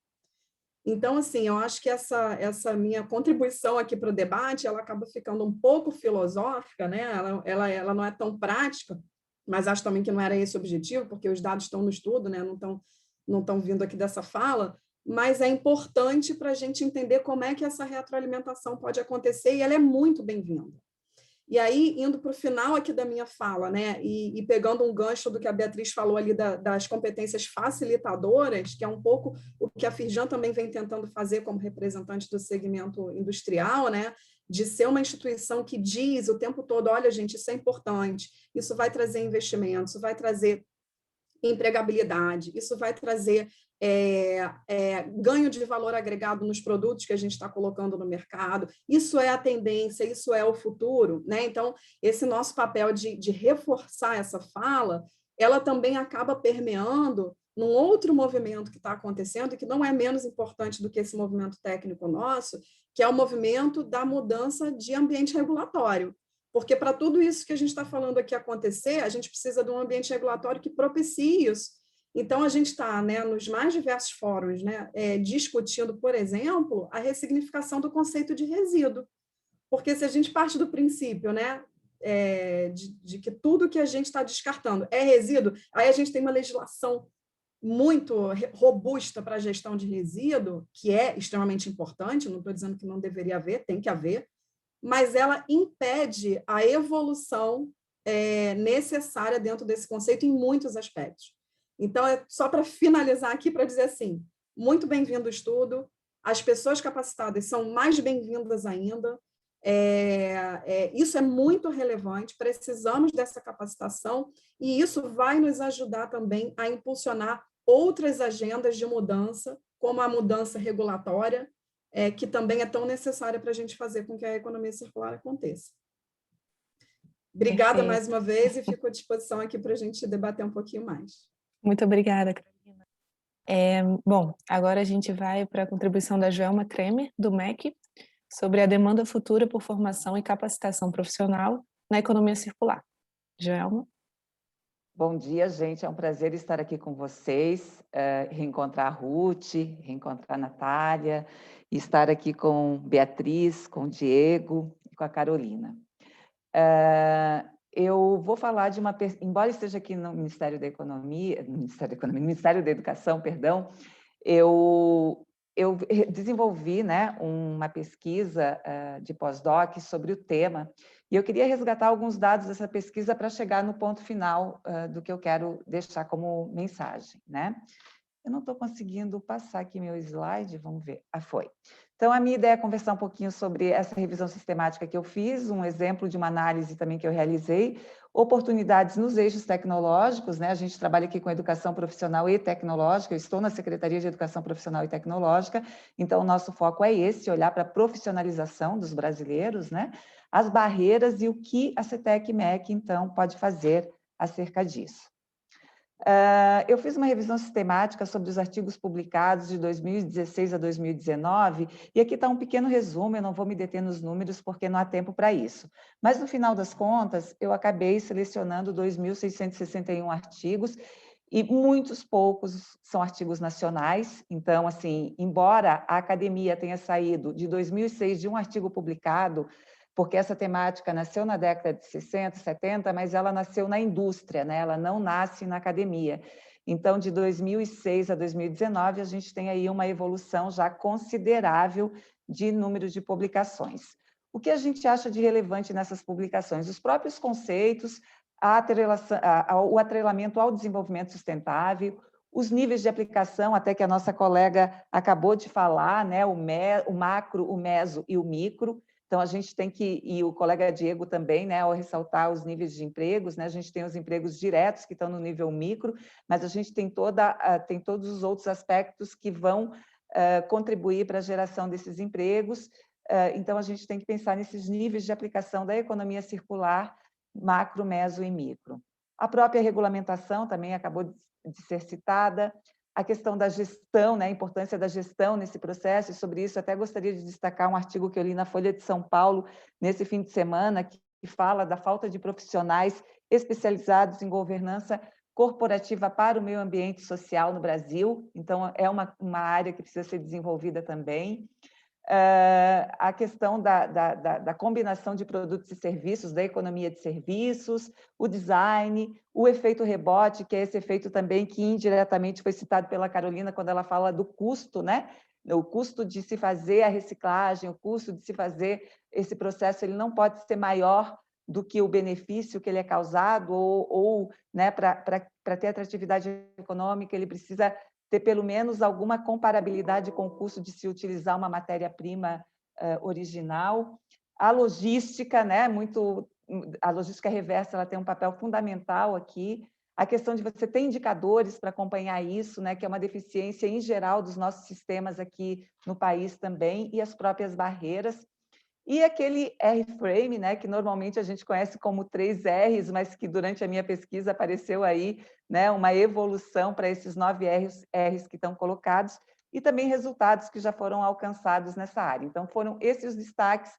Então, assim, eu acho que essa minha contribuição aqui para o debate, ela acaba ficando um pouco filosófica, né? Ela não é tão prática, mas acho também que não era esse o objetivo, porque os dados estão no estudo, né? Não estão vindo aqui dessa fala, mas é importante para a gente entender como é que essa retroalimentação pode acontecer e ela é muito bem-vinda. E aí, indo para o final aqui da minha fala, né, e pegando um gancho do que a Beatriz falou ali das competências facilitadoras, que é um pouco o que a Firjan também vem tentando fazer como representante do segmento industrial, né, de ser uma instituição que diz o tempo todo, olha, gente, isso é importante, isso vai trazer investimento, isso vai trazer empregabilidade, isso vai trazer ganho de valor agregado nos produtos que a gente está colocando no mercado, isso é a tendência, isso é o futuro, né? Então, esse nosso papel de reforçar essa fala, ela também acaba permeando num outro movimento que está acontecendo, e que não é menos importante do que esse movimento técnico nosso, que é o movimento da mudança de ambiente regulatório. Porque para tudo isso que a gente está falando aqui acontecer, a gente precisa de um ambiente regulatório que propicie isso. Então, a gente está, né, nos mais diversos fóruns, né, discutindo, por exemplo, a ressignificação do conceito de resíduo. Porque se a gente parte do princípio, né, de que tudo que a gente está descartando é resíduo, aí a gente tem uma legislação muito robusta para a gestão de resíduo, que é extremamente importante, não estou dizendo que não deveria haver, tem que haver, mas ela impede a evolução necessária dentro desse conceito em muitos aspectos. Então, é só para finalizar aqui, para dizer assim, muito bem-vindo o estudo, as pessoas capacitadas são mais bem-vindas ainda, isso é muito relevante, precisamos dessa capacitação, e isso vai nos ajudar também a impulsionar outras agendas de mudança, como a mudança regulatória, que também é tão necessária para a gente fazer com que a economia circular aconteça. Obrigada mais uma vez e fico à disposição aqui para a gente debater um pouquinho mais. Muito obrigada, Carolina. Bom, agora a gente vai para a contribuição da Joelma Kremer, do MEC, sobre a demanda futura por formação e capacitação profissional na economia circular. Joelma. Bom dia, gente. É um prazer estar aqui com vocês, reencontrar a Ruth, reencontrar a Natália, e estar aqui com Beatriz, com o Diego e com a Carolina. Eu vou falar de uma... Embora esteja aqui no Ministério da Economia, Ministério da Educação, perdão, eu desenvolvi, né, uma pesquisa de pós-doc sobre o tema, e eu queria resgatar alguns dados dessa pesquisa para chegar no ponto final do que eu quero deixar como mensagem, né? Eu não estou conseguindo passar aqui meu slide, vamos ver. Foi. Então, a minha ideia é conversar um pouquinho sobre essa revisão sistemática que eu fiz, um exemplo de uma análise também que eu realizei, oportunidades nos eixos tecnológicos, né? A gente trabalha aqui com educação profissional e tecnológica, eu estou na Secretaria de Educação Profissional e Tecnológica, então o nosso foco é esse, olhar para a profissionalização dos brasileiros, né? As barreiras e o que a CETEC-MEC, então, pode fazer acerca disso. Eu fiz uma revisão sistemática sobre os artigos publicados de 2016 a 2019, e aqui está um pequeno resumo, eu não vou me deter nos números porque não há tempo para isso. Mas, no final das contas, eu acabei selecionando 2.661 artigos, e muitos poucos são artigos nacionais. Então, assim, embora a academia tenha saído de 2006 de um artigo publicado, porque essa temática nasceu na década de 60, 70, mas ela nasceu na indústria, né? Ela não nasce na academia. Então, de 2006 a 2019, a gente tem aí uma evolução já considerável de número de publicações. O que a gente acha de relevante nessas publicações? Os próprios conceitos, o atrelamento ao desenvolvimento sustentável, os níveis de aplicação, até que a nossa colega acabou de falar, né? O macro, o meso e o micro. Então, a gente tem que, e o colega Diego também, né, ao ressaltar os níveis de empregos, né, a gente tem os empregos diretos que estão no nível micro, mas a gente tem todos os outros aspectos que vão contribuir para a geração desses empregos. Então, a gente tem que pensar nesses níveis de aplicação da economia circular, macro, meso e micro. A própria regulamentação também acabou de ser citada, a questão da gestão, né, a importância da gestão nesse processo, e sobre isso até gostaria de destacar um artigo que eu li na Folha de São Paulo nesse fim de semana, que fala da falta de profissionais especializados em governança corporativa para o meio ambiente social no Brasil, então é uma área que precisa ser desenvolvida também. A questão da combinação de produtos e serviços, da economia de serviços, o design, o efeito rebote, que é esse efeito também que indiretamente foi citado pela Carolina quando ela fala do custo, né? O custo de se fazer a reciclagem, o custo de se fazer esse processo, ele não pode ser maior do que o benefício que ele é causado, ou né, para ter atratividade econômica, ele precisa ter pelo menos alguma comparabilidade com o custo de se utilizar uma matéria-prima original. A logística, né, a logística reversa, ela tem um papel fundamental aqui. A questão de você ter indicadores para acompanhar isso, né, que é uma deficiência em geral dos nossos sistemas aqui no país também, e as próprias barreiras. E aquele R-frame, né, que normalmente a gente conhece como 3 R's, mas que durante a minha pesquisa apareceu aí, né, uma evolução para esses 9 R's que estão colocados, e também resultados que já foram alcançados nessa área. Então, foram esses os destaques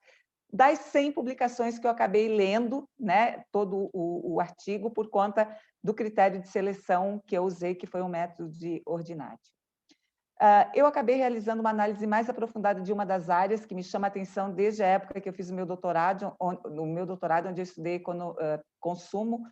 das 100 publicações que eu acabei lendo, né, todo o artigo, por conta do critério de seleção que eu usei, que foi um método de Ordinate. Eu acabei realizando uma análise mais aprofundada de uma das áreas que me chama a atenção desde a época que eu fiz o meu doutorado, onde eu estudei consumo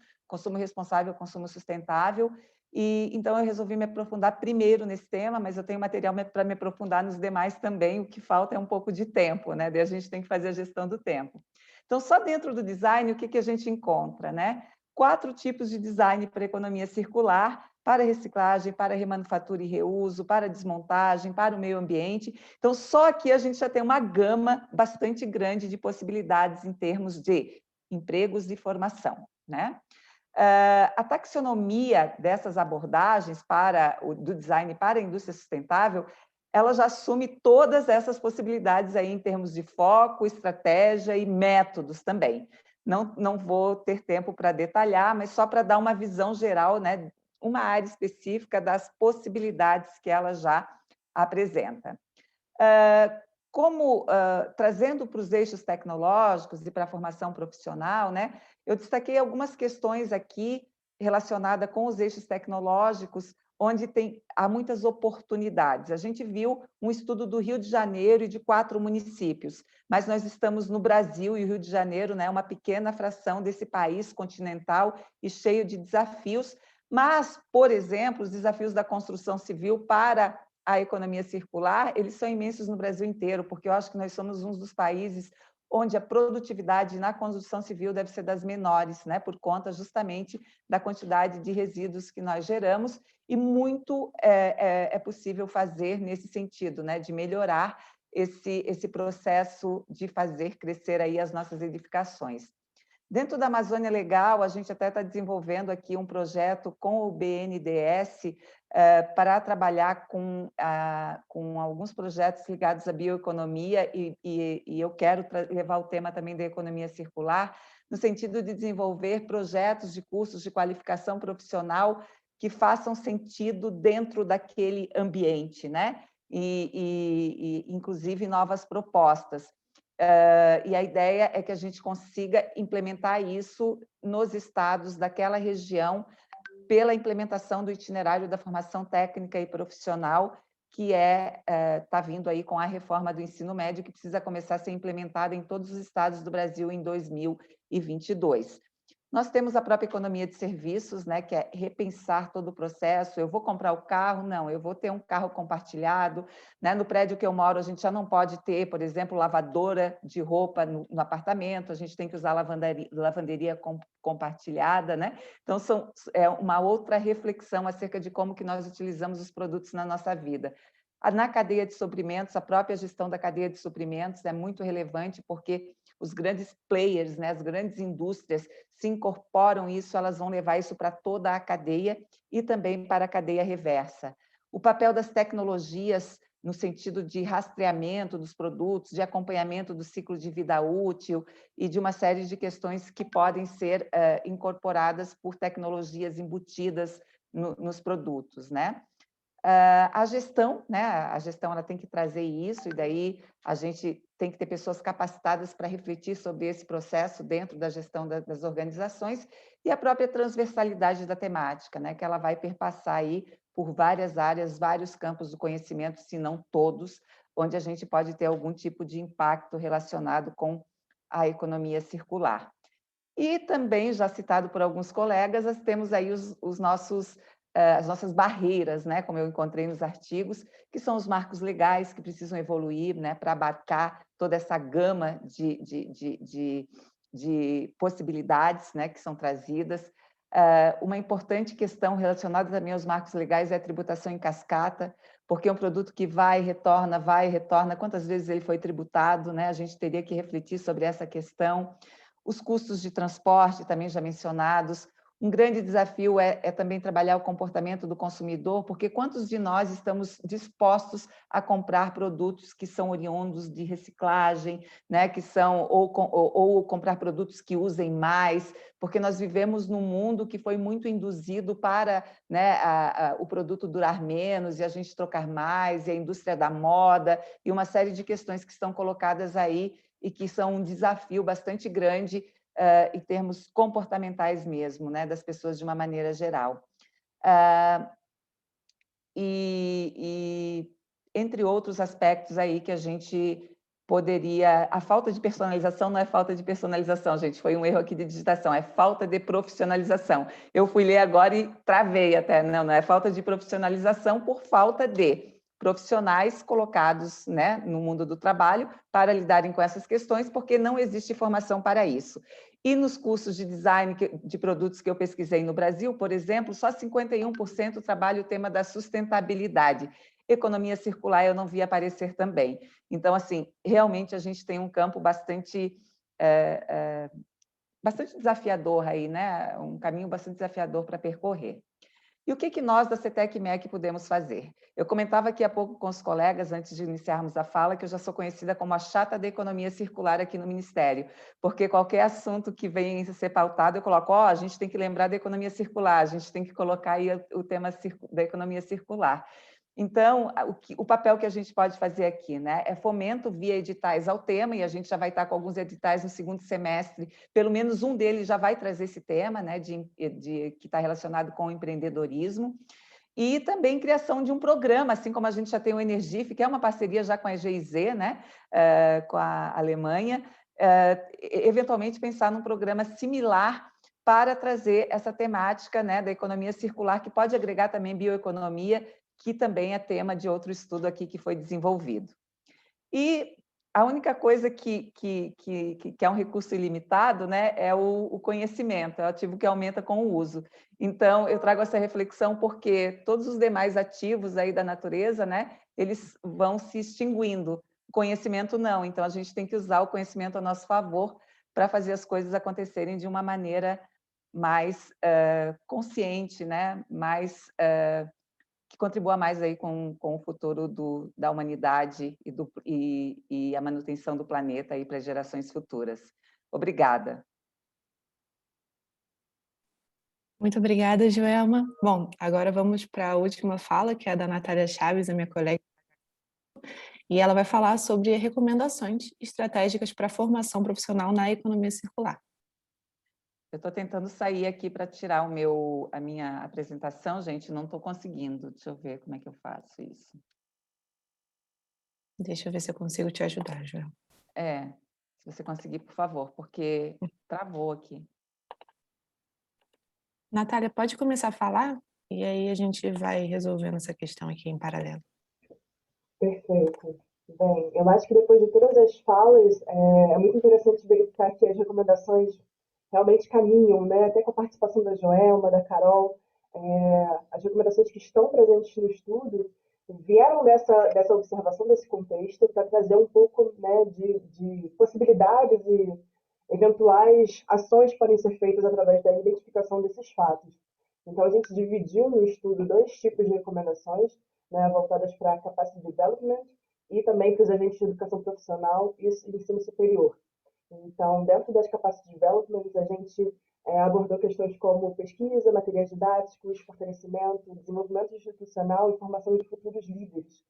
responsável, consumo sustentável, e então eu resolvi me aprofundar primeiro nesse tema, mas eu tenho material para me aprofundar nos demais também, o que falta é um pouco de tempo, né? Daí a gente tem que fazer a gestão do tempo. Então, só dentro do design, o que a gente encontra, né? 4 tipos de design para economia circular, para reciclagem, para remanufatura e reuso, para desmontagem, para o meio ambiente. Então, só aqui a gente já tem uma gama bastante grande de possibilidades em termos de empregos e formação, né? A taxonomia dessas abordagens do design para a indústria sustentável, ela já assume todas essas possibilidades aí em termos de foco, estratégia e métodos também. Não vou ter tempo para detalhar, mas só para dar uma visão geral, né, uma área específica das possibilidades que ela já apresenta. Trazendo para os eixos tecnológicos e para a formação profissional, né, eu destaquei algumas questões aqui relacionada com os eixos tecnológicos, onde há muitas oportunidades. A gente viu um estudo do Rio de Janeiro e de 4 municípios, mas nós estamos no Brasil, e o Rio de Janeiro, né, é uma pequena fração desse país continental e cheio de desafios, mas, por exemplo, os desafios da construção civil para a economia circular, eles são imensos no Brasil inteiro, porque eu acho que nós somos um dos países onde a produtividade na construção civil deve ser das menores, né, por conta justamente da quantidade de resíduos que nós geramos, e muito é possível fazer nesse sentido, né, de melhorar esse processo de fazer crescer aí as nossas edificações. Dentro da Amazônia Legal, a gente até está desenvolvendo aqui um projeto com o BNDES para trabalhar com alguns projetos ligados à bioeconomia, e eu quero levar o tema também da economia circular, no sentido de desenvolver projetos de cursos de qualificação profissional que façam sentido dentro daquele ambiente, né? E inclusive novas propostas. E a ideia é que a gente consiga implementar isso nos estados daquela região pela implementação do itinerário da formação técnica e profissional, que está vindo aí com a reforma do ensino médio, que precisa começar a ser implementada em todos os estados do Brasil em 2022. Nós temos a própria economia de serviços, né, que é repensar todo o processo. Eu vou comprar o carro? Não, eu vou ter um carro compartilhado. Né? No prédio que eu moro, a gente já não pode ter, por exemplo, lavadora de roupa no apartamento, a gente tem que usar lavanderia compartilhada. Né? Então, é uma outra reflexão acerca de como que nós utilizamos os produtos na nossa vida. Na cadeia de suprimentos, a própria gestão da cadeia de suprimentos é muito relevante, porque os grandes players, né, as grandes indústrias se incorporam isso, elas vão levar isso para toda a cadeia e também para a cadeia reversa. O papel das tecnologias no sentido de rastreamento dos produtos, de acompanhamento do ciclo de vida útil e de uma série de questões que podem ser incorporadas por tecnologias embutidas nos produtos, né? A gestão, né? A gestão ela tem que trazer isso, e daí a gente tem que ter pessoas capacitadas para refletir sobre esse processo dentro da gestão das organizações, e a própria transversalidade da temática, né? Que ela vai perpassar aí por várias áreas, vários campos do conhecimento, se não todos, onde a gente pode ter algum tipo de impacto relacionado com a economia circular. E também, já citado por alguns colegas, nós temos aí as nossas barreiras, né, como eu encontrei nos artigos, que são os marcos legais que precisam evoluir, né, para abarcar toda essa gama de possibilidades, né, que são trazidas. Uma importante questão relacionada também aos marcos legais é a tributação em cascata, porque é um produto que vai e retorna, quantas vezes ele foi tributado, né? A gente teria que refletir sobre essa questão. Os custos de transporte, também já mencionados. Um grande desafio é também trabalhar o comportamento do consumidor, porque quantos de nós estamos dispostos a comprar produtos que são oriundos de reciclagem, né, que são ou comprar produtos que usem mais, porque nós vivemos num mundo que foi muito induzido para, né, o produto durar menos e a gente trocar mais, e a indústria da moda, e uma série de questões que estão colocadas aí e que são um desafio bastante grande em termos comportamentais mesmo, né, das pessoas de uma maneira geral. Entre outros aspectos aí que a gente poderia... A falta de personalização não é falta de personalização, gente, foi um erro aqui de digitação, é falta de profissionalização. Eu fui ler agora e travei até, não é falta de profissionalização por falta de profissionais colocados, né, no mundo do trabalho para lidarem com essas questões, porque não existe formação para isso. E nos cursos de design de produtos que eu pesquisei no Brasil, por exemplo, só 51% trabalha o tema da sustentabilidade. Economia circular eu não vi aparecer também. Então, assim, realmente a gente tem um campo bastante desafiador aí, né? Um caminho bastante desafiador para percorrer. E o que nós da CETEC-MEC podemos fazer? Eu comentava aqui há pouco com os colegas, antes de iniciarmos a fala, que eu já sou conhecida como a chata da economia circular aqui no Ministério, porque qualquer assunto que venha a ser pautado, eu coloco, a gente tem que lembrar da economia circular, a gente tem que colocar aí o tema da economia circular. Então, o papel que a gente pode fazer aqui, né, é fomento via editais ao tema, e a gente já vai estar com alguns editais no segundo semestre, pelo menos um deles já vai trazer esse tema, né, que está relacionado com o empreendedorismo, e também criação de um programa, assim como a gente já tem o Energif, que é uma parceria já com a GIZ, né, com a Alemanha, eventualmente pensar num programa similar para trazer essa temática, né, da economia circular, que pode agregar também bioeconomia, que também é tema de outro estudo aqui que foi desenvolvido. E a única coisa que é um recurso ilimitado, né, é o conhecimento, é o ativo que aumenta com o uso. Então, eu trago essa reflexão porque todos os demais ativos aí da natureza, né, eles vão se extinguindo. O conhecimento não, então a gente tem que usar o conhecimento a nosso favor para fazer as coisas acontecerem de uma maneira mais consciente, né, mais que contribua mais aí com o futuro da humanidade e a manutenção do planeta aí para gerações futuras. Obrigada. Muito obrigada, Joelma. Bom, agora vamos para a última fala, que é a da Natália Chaves, a minha colega, e ela vai falar sobre recomendações estratégicas para a formação profissional na economia circular. Eu estou tentando sair aqui para tirar a minha apresentação, gente, não estou conseguindo. Deixa eu ver como é que eu faço isso. Deixa eu ver se eu consigo te ajudar, Joel. Se você conseguir, por favor, porque travou aqui. Natália, pode começar a falar? E aí a gente vai resolvendo essa questão aqui em paralelo. Perfeito. Bem, eu acho que depois de todas as falas, é muito interessante verificar que as recomendações realmente caminham, né? Até com a participação da Joelma, da Carol, as recomendações que estão presentes no estudo vieram dessa observação desse contexto para trazer um pouco, né, de possibilidades e eventuais ações que podem ser feitas através da identificação desses fatos. Então, a gente dividiu no estudo dois tipos de recomendações, né, voltadas para capacity development e também para os agentes de educação profissional e ensino superior. Então, dentro das capacity development, a gente abordou questões como pesquisa, materiais didáticos, fortalecimento, desenvolvimento institucional e formação de futuros líderes,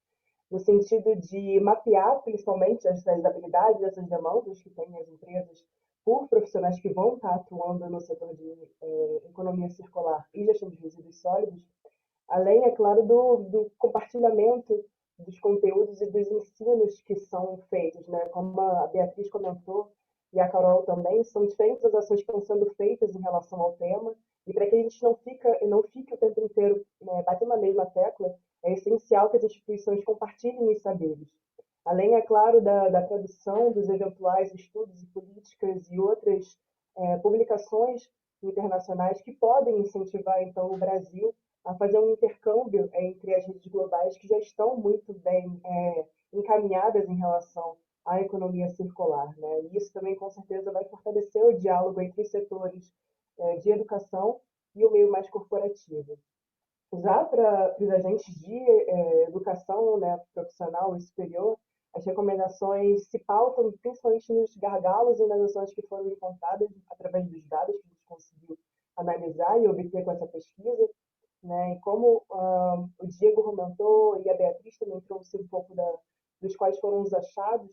no sentido de mapear, principalmente, essas habilidades, essas demandas que têm as empresas por profissionais que vão estar atuando no setor de economia circular e gestão de resíduos sólidos, além, é claro, do compartilhamento dos conteúdos e dos ensinos que são feitos, né? Como a Beatriz comentou, e a Carol também, são diferentes as ações que estão sendo feitas em relação ao tema, e para que a gente não fique o tempo inteiro, né, batendo na mesma tecla, é essencial que as instituições compartilhem os saberes. Além, é claro, da tradução dos eventuais estudos e políticas e outras publicações internacionais que podem incentivar, então, o Brasil a fazer um intercâmbio entre as redes globais que já estão muito bem encaminhadas em relação à economia circular, né? E isso também, com certeza, vai fortalecer o diálogo entre os setores de educação e o meio mais corporativo. Já para os agentes de educação, né, profissional e superior, as recomendações se pautam principalmente nos gargalos e nas ações que foram encontradas através dos dados que a gente conseguiu analisar e obter com essa pesquisa, né? E como o Diego comentou e a Beatriz também trouxe um pouco dos quais foram os achados,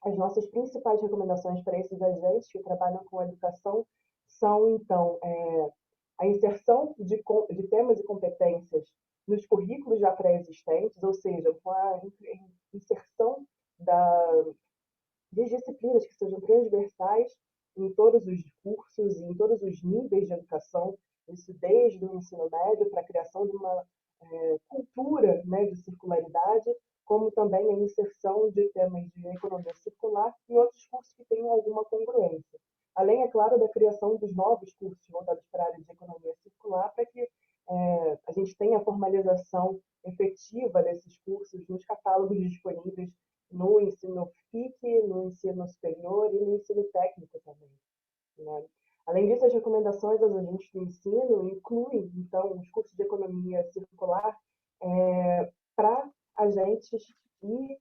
as nossas principais recomendações para esses agentes que trabalham com a educação são, então, a inserção de temas e competências nos currículos já pré-existentes, ou seja, com a inserção de disciplinas que sejam transversais em todos os cursos e em todos os níveis de educação, isso desde o ensino médio para a criação de uma cultura, né, de circularidade, como também a inserção de temas de economia circular em outros cursos que tenham alguma congruência. Além, é claro, da criação dos novos cursos voltados para a área de economia circular, para que a gente tenha a formalização efetiva desses cursos nos catálogos disponíveis no ensino FIC, no ensino superior e no ensino técnico também, né? Além disso, as recomendações aos agentes do ensino incluem, então, os cursos de economia circular para agentes e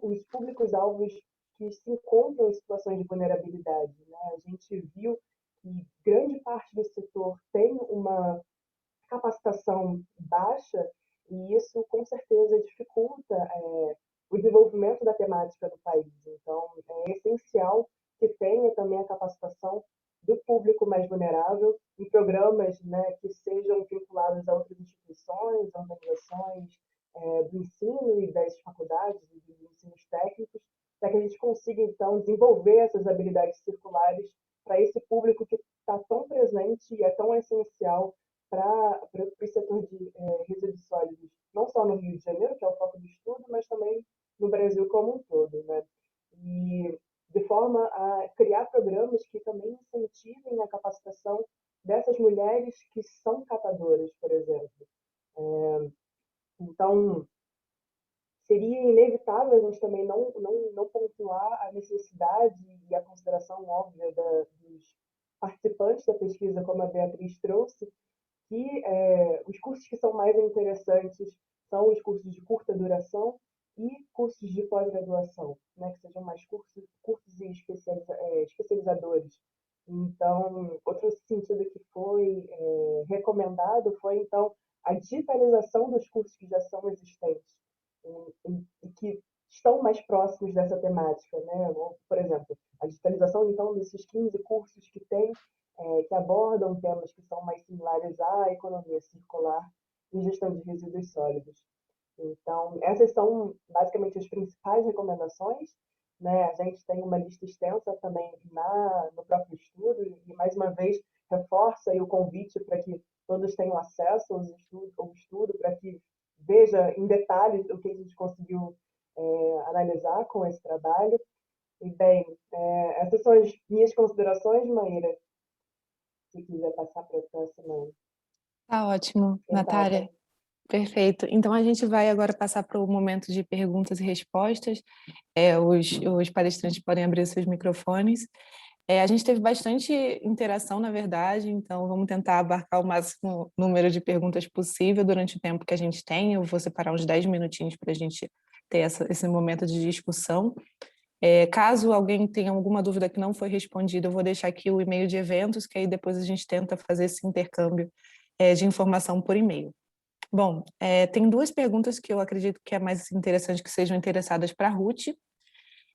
os públicos-alvos que se encontram em situações de vulnerabilidade, né? A gente viu que grande parte do setor tem uma capacitação baixa e isso, com certeza, dificulta o desenvolvimento da temática do país. Então, é essencial que tenha também a capacitação do público mais vulnerável em programas, né, que sejam vinculados a outras instituições, organizações do ensino e das faculdades e dos ensinos técnicos, para que a gente consiga, então, desenvolver essas habilidades circulares para esse público que está tão presente e é tão essencial para o setor de resíduos sólidos, não só no Rio de Janeiro, que é o foco do estudo, mas também no Brasil como um todo, né? E de forma a criar programas que também incentivem a capacitação dessas mulheres que são catadoras, por exemplo. Então, seria inevitável a gente também não pontuar a necessidade e a consideração óbvia dos participantes da pesquisa, como a Beatriz trouxe, que os cursos que são mais interessantes são os cursos de curta duração e cursos de pós-graduação, né, que sejam mais cursos e especializadores. Então, outro sentido que foi recomendado foi, então, a digitalização dos cursos que já são existentes e que estão mais próximos dessa temática, né? Por exemplo, a digitalização, então, desses 15 cursos que tem, que abordam temas que são mais similares à economia circular e gestão de resíduos sólidos. Então, essas são basicamente as principais recomendações, né? A gente tem uma lista extensa também no próprio estudo e, mais uma vez, reforça aí o convite para que todos tenham acesso ao estudo, para que veja em detalhes o que a gente conseguiu analisar com esse trabalho. E, bem, essas são as minhas considerações, Maíra. Se quiser passar para a próxima. Tá ótimo, Natália. Perfeito. Então, a gente vai agora passar para o momento de perguntas e respostas. Os palestrantes podem abrir seus microfones. A gente teve bastante interação, na verdade, então vamos tentar abarcar o máximo número de perguntas possível durante o tempo que a gente tem. Eu vou separar uns 10 minutinhos para a gente ter esse momento de discussão. Caso alguém tenha alguma dúvida que não foi respondida, eu vou deixar aqui o e-mail de eventos, que aí depois a gente tenta fazer esse intercâmbio de informação por e-mail. Bom, tem duas perguntas que eu acredito que é mais interessante que sejam interessadas para a Ruth.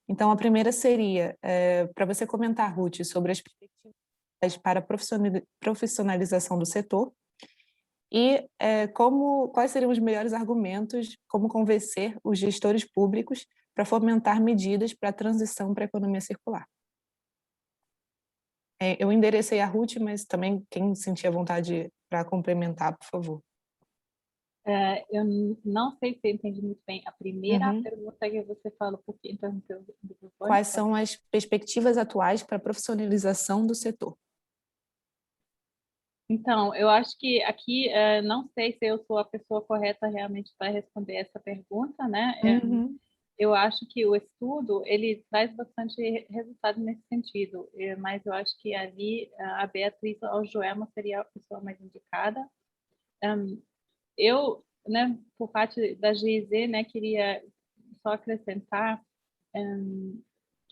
Então, a primeira seria para você comentar, Ruth, sobre as perspectivas para a profissionalização do setor e quais seriam os melhores argumentos, como convencer os gestores públicos para fomentar medidas para a transição para a economia circular. Eu enderecei a Ruth, mas também quem sentir a vontade para complementar, por favor. Eu não sei se eu entendi muito bem a primeira pergunta que você falou, porque interrompeu o microfone. Quais são as perspectivas atuais para a profissionalização do setor? Então, eu acho que aqui, não sei se eu sou a pessoa correta realmente para responder essa pergunta, né? Eu acho que o estudo, ele traz bastante resultado nesse sentido, mas eu acho que ali a Beatriz ou a Joelma seria a pessoa mais indicada. Eu, né, por parte da GIZ, né, queria só acrescentar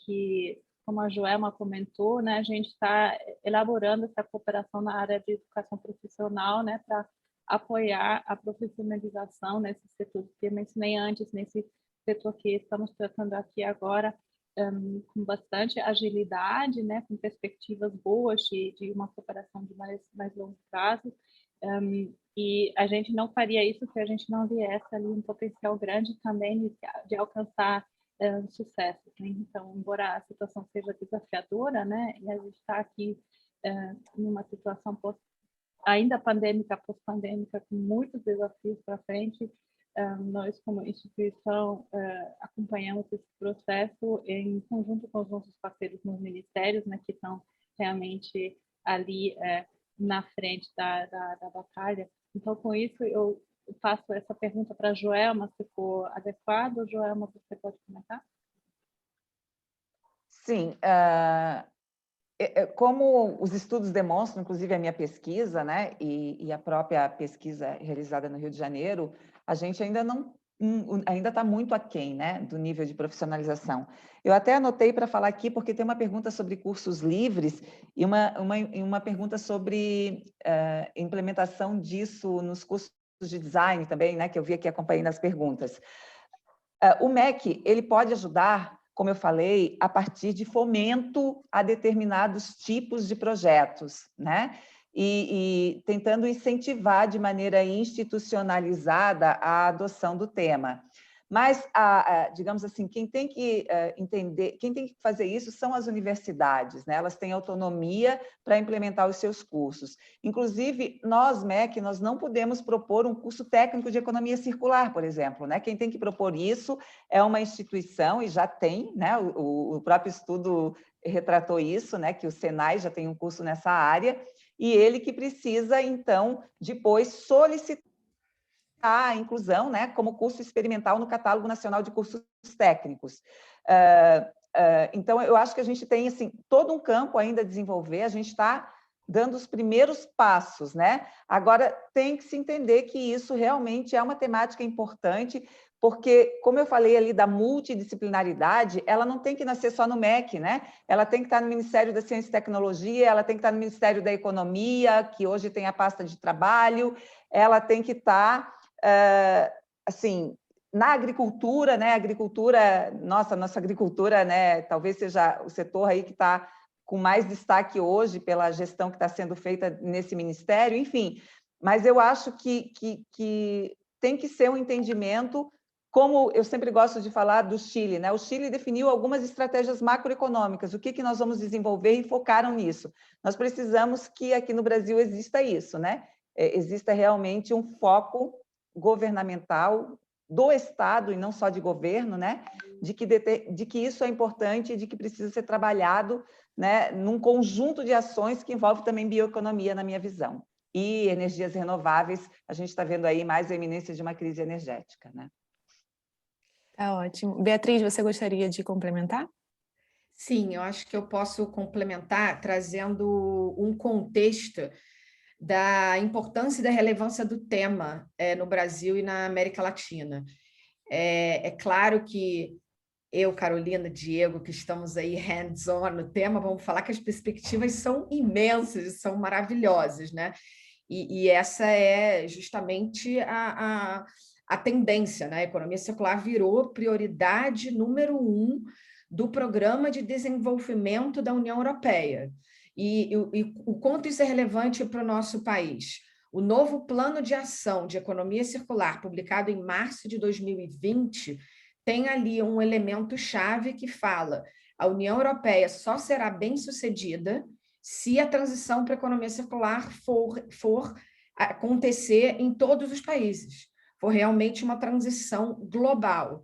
que, como a Joelma comentou, né, a gente está elaborando essa cooperação na área de educação profissional, né, para apoiar a profissionalização nesse setor que eu mencionei antes, nesse setor que estamos tratando aqui agora, com bastante agilidade, né, com perspectivas boas de uma cooperação de mais longo prazo. E a gente não faria isso se a gente não viesse ali um potencial grande também de alcançar sucesso. Né? Então, embora a situação seja desafiadora, né, e a gente está aqui numa situação ainda pandêmica, pós-pandêmica, com muitos desafios para frente, nós, como instituição, acompanhamos esse processo em conjunto com os nossos parceiros nos ministérios, né, que estão realmente ali na frente da batalha. Então, com isso, eu faço essa pergunta para a Joelma, se for adequado. Joelma, você pode comentar? Sim. Como os estudos demonstram, inclusive a minha pesquisa, né, e a própria pesquisa realizada no Rio de Janeiro, a gente ainda está muito aquém, né, do nível de profissionalização. Eu até anotei para falar aqui, porque tem uma pergunta sobre cursos livres e uma pergunta sobre implementação disso nos cursos de design também, né, que eu vi aqui acompanhando as perguntas. O MEC, ele pode ajudar, como eu falei, a partir de fomento a determinados tipos de projetos, né? E tentando incentivar de maneira institucionalizada a adoção do tema. Mas, digamos assim, quem tem que entender, quem tem que fazer isso são as universidades, né? Elas têm autonomia para implementar os seus cursos. Inclusive, nós, MEC, nós não podemos propor um curso técnico de economia circular, por exemplo, né? Quem tem que propor isso é uma instituição, e já tem, né? O próprio estudo retratou isso, né? Que o Senai já tem um curso nessa área, e ele que precisa, então, depois solicitar a inclusão, né, como curso experimental no Catálogo Nacional de Cursos Técnicos. Então, eu acho que a gente tem assim, todo um campo ainda a desenvolver, a gente está dando os primeiros passos, né? Agora, tem que se entender que isso realmente é uma temática importante, porque, como eu falei ali da multidisciplinaridade, ela não tem que nascer só no MEC, né? Ela tem que estar no Ministério da Ciência e Tecnologia, ela tem que estar no Ministério da Economia, que hoje tem a pasta de trabalho, ela tem que estar assim, na agricultura, né? Agricultura, nossa agricultura, né? Talvez seja o setor aí que está com mais destaque hoje pela gestão que está sendo feita nesse ministério, enfim. Mas eu acho que tem que ser um entendimento, como eu sempre gosto de falar do Chile, né? O Chile definiu algumas estratégias macroeconômicas, o que nós vamos desenvolver e focaram nisso. Nós precisamos que aqui no Brasil exista isso, né? Exista realmente um foco governamental do Estado, e não só de governo, né? de que isso é importante e de que precisa ser trabalhado, né? Num conjunto de ações que envolve também bioeconomia, na minha visão. E energias renováveis, a gente está vendo aí mais a iminência de uma crise energética. Né? Tá ótimo. Beatriz, você gostaria de complementar? Sim, eu acho que eu posso complementar trazendo um contexto da importância e da relevância do tema no Brasil e na América Latina. É claro que eu, Carolina, Diego, que estamos aí hands-on no tema, vamos falar que as perspectivas são imensas e são maravilhosas, né? E essa é justamente a tendência, né? A economia circular virou prioridade número 1 do Programa de Desenvolvimento da União Europeia. E o quanto isso é relevante para o nosso país. O novo Plano de Ação de Economia Circular, publicado em março de 2020, tem ali um elemento-chave que fala: a União Europeia só será bem-sucedida se a transição para a economia circular for acontecer em todos os países, for realmente uma transição global.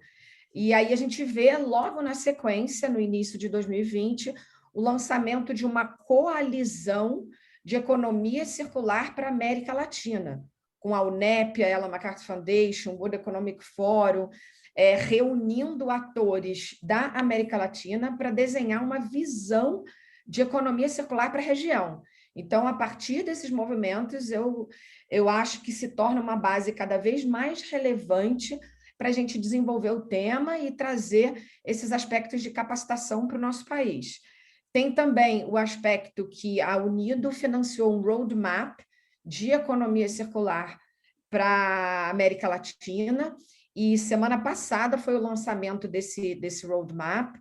E aí a gente vê logo na sequência, no início de 2020, o lançamento de uma coalizão de economia circular para a América Latina, com a UNEP, a Ellen MacArthur Foundation, o World Economic Forum, reunindo atores da América Latina para desenhar uma visão de economia circular para a região. Então, a partir desses movimentos, eu acho que se torna uma base cada vez mais relevante para a gente desenvolver o tema e trazer esses aspectos de capacitação para o nosso país. Tem também o aspecto que a Unido financiou um roadmap de economia circular para a América Latina, e semana passada foi o lançamento desse roadmap,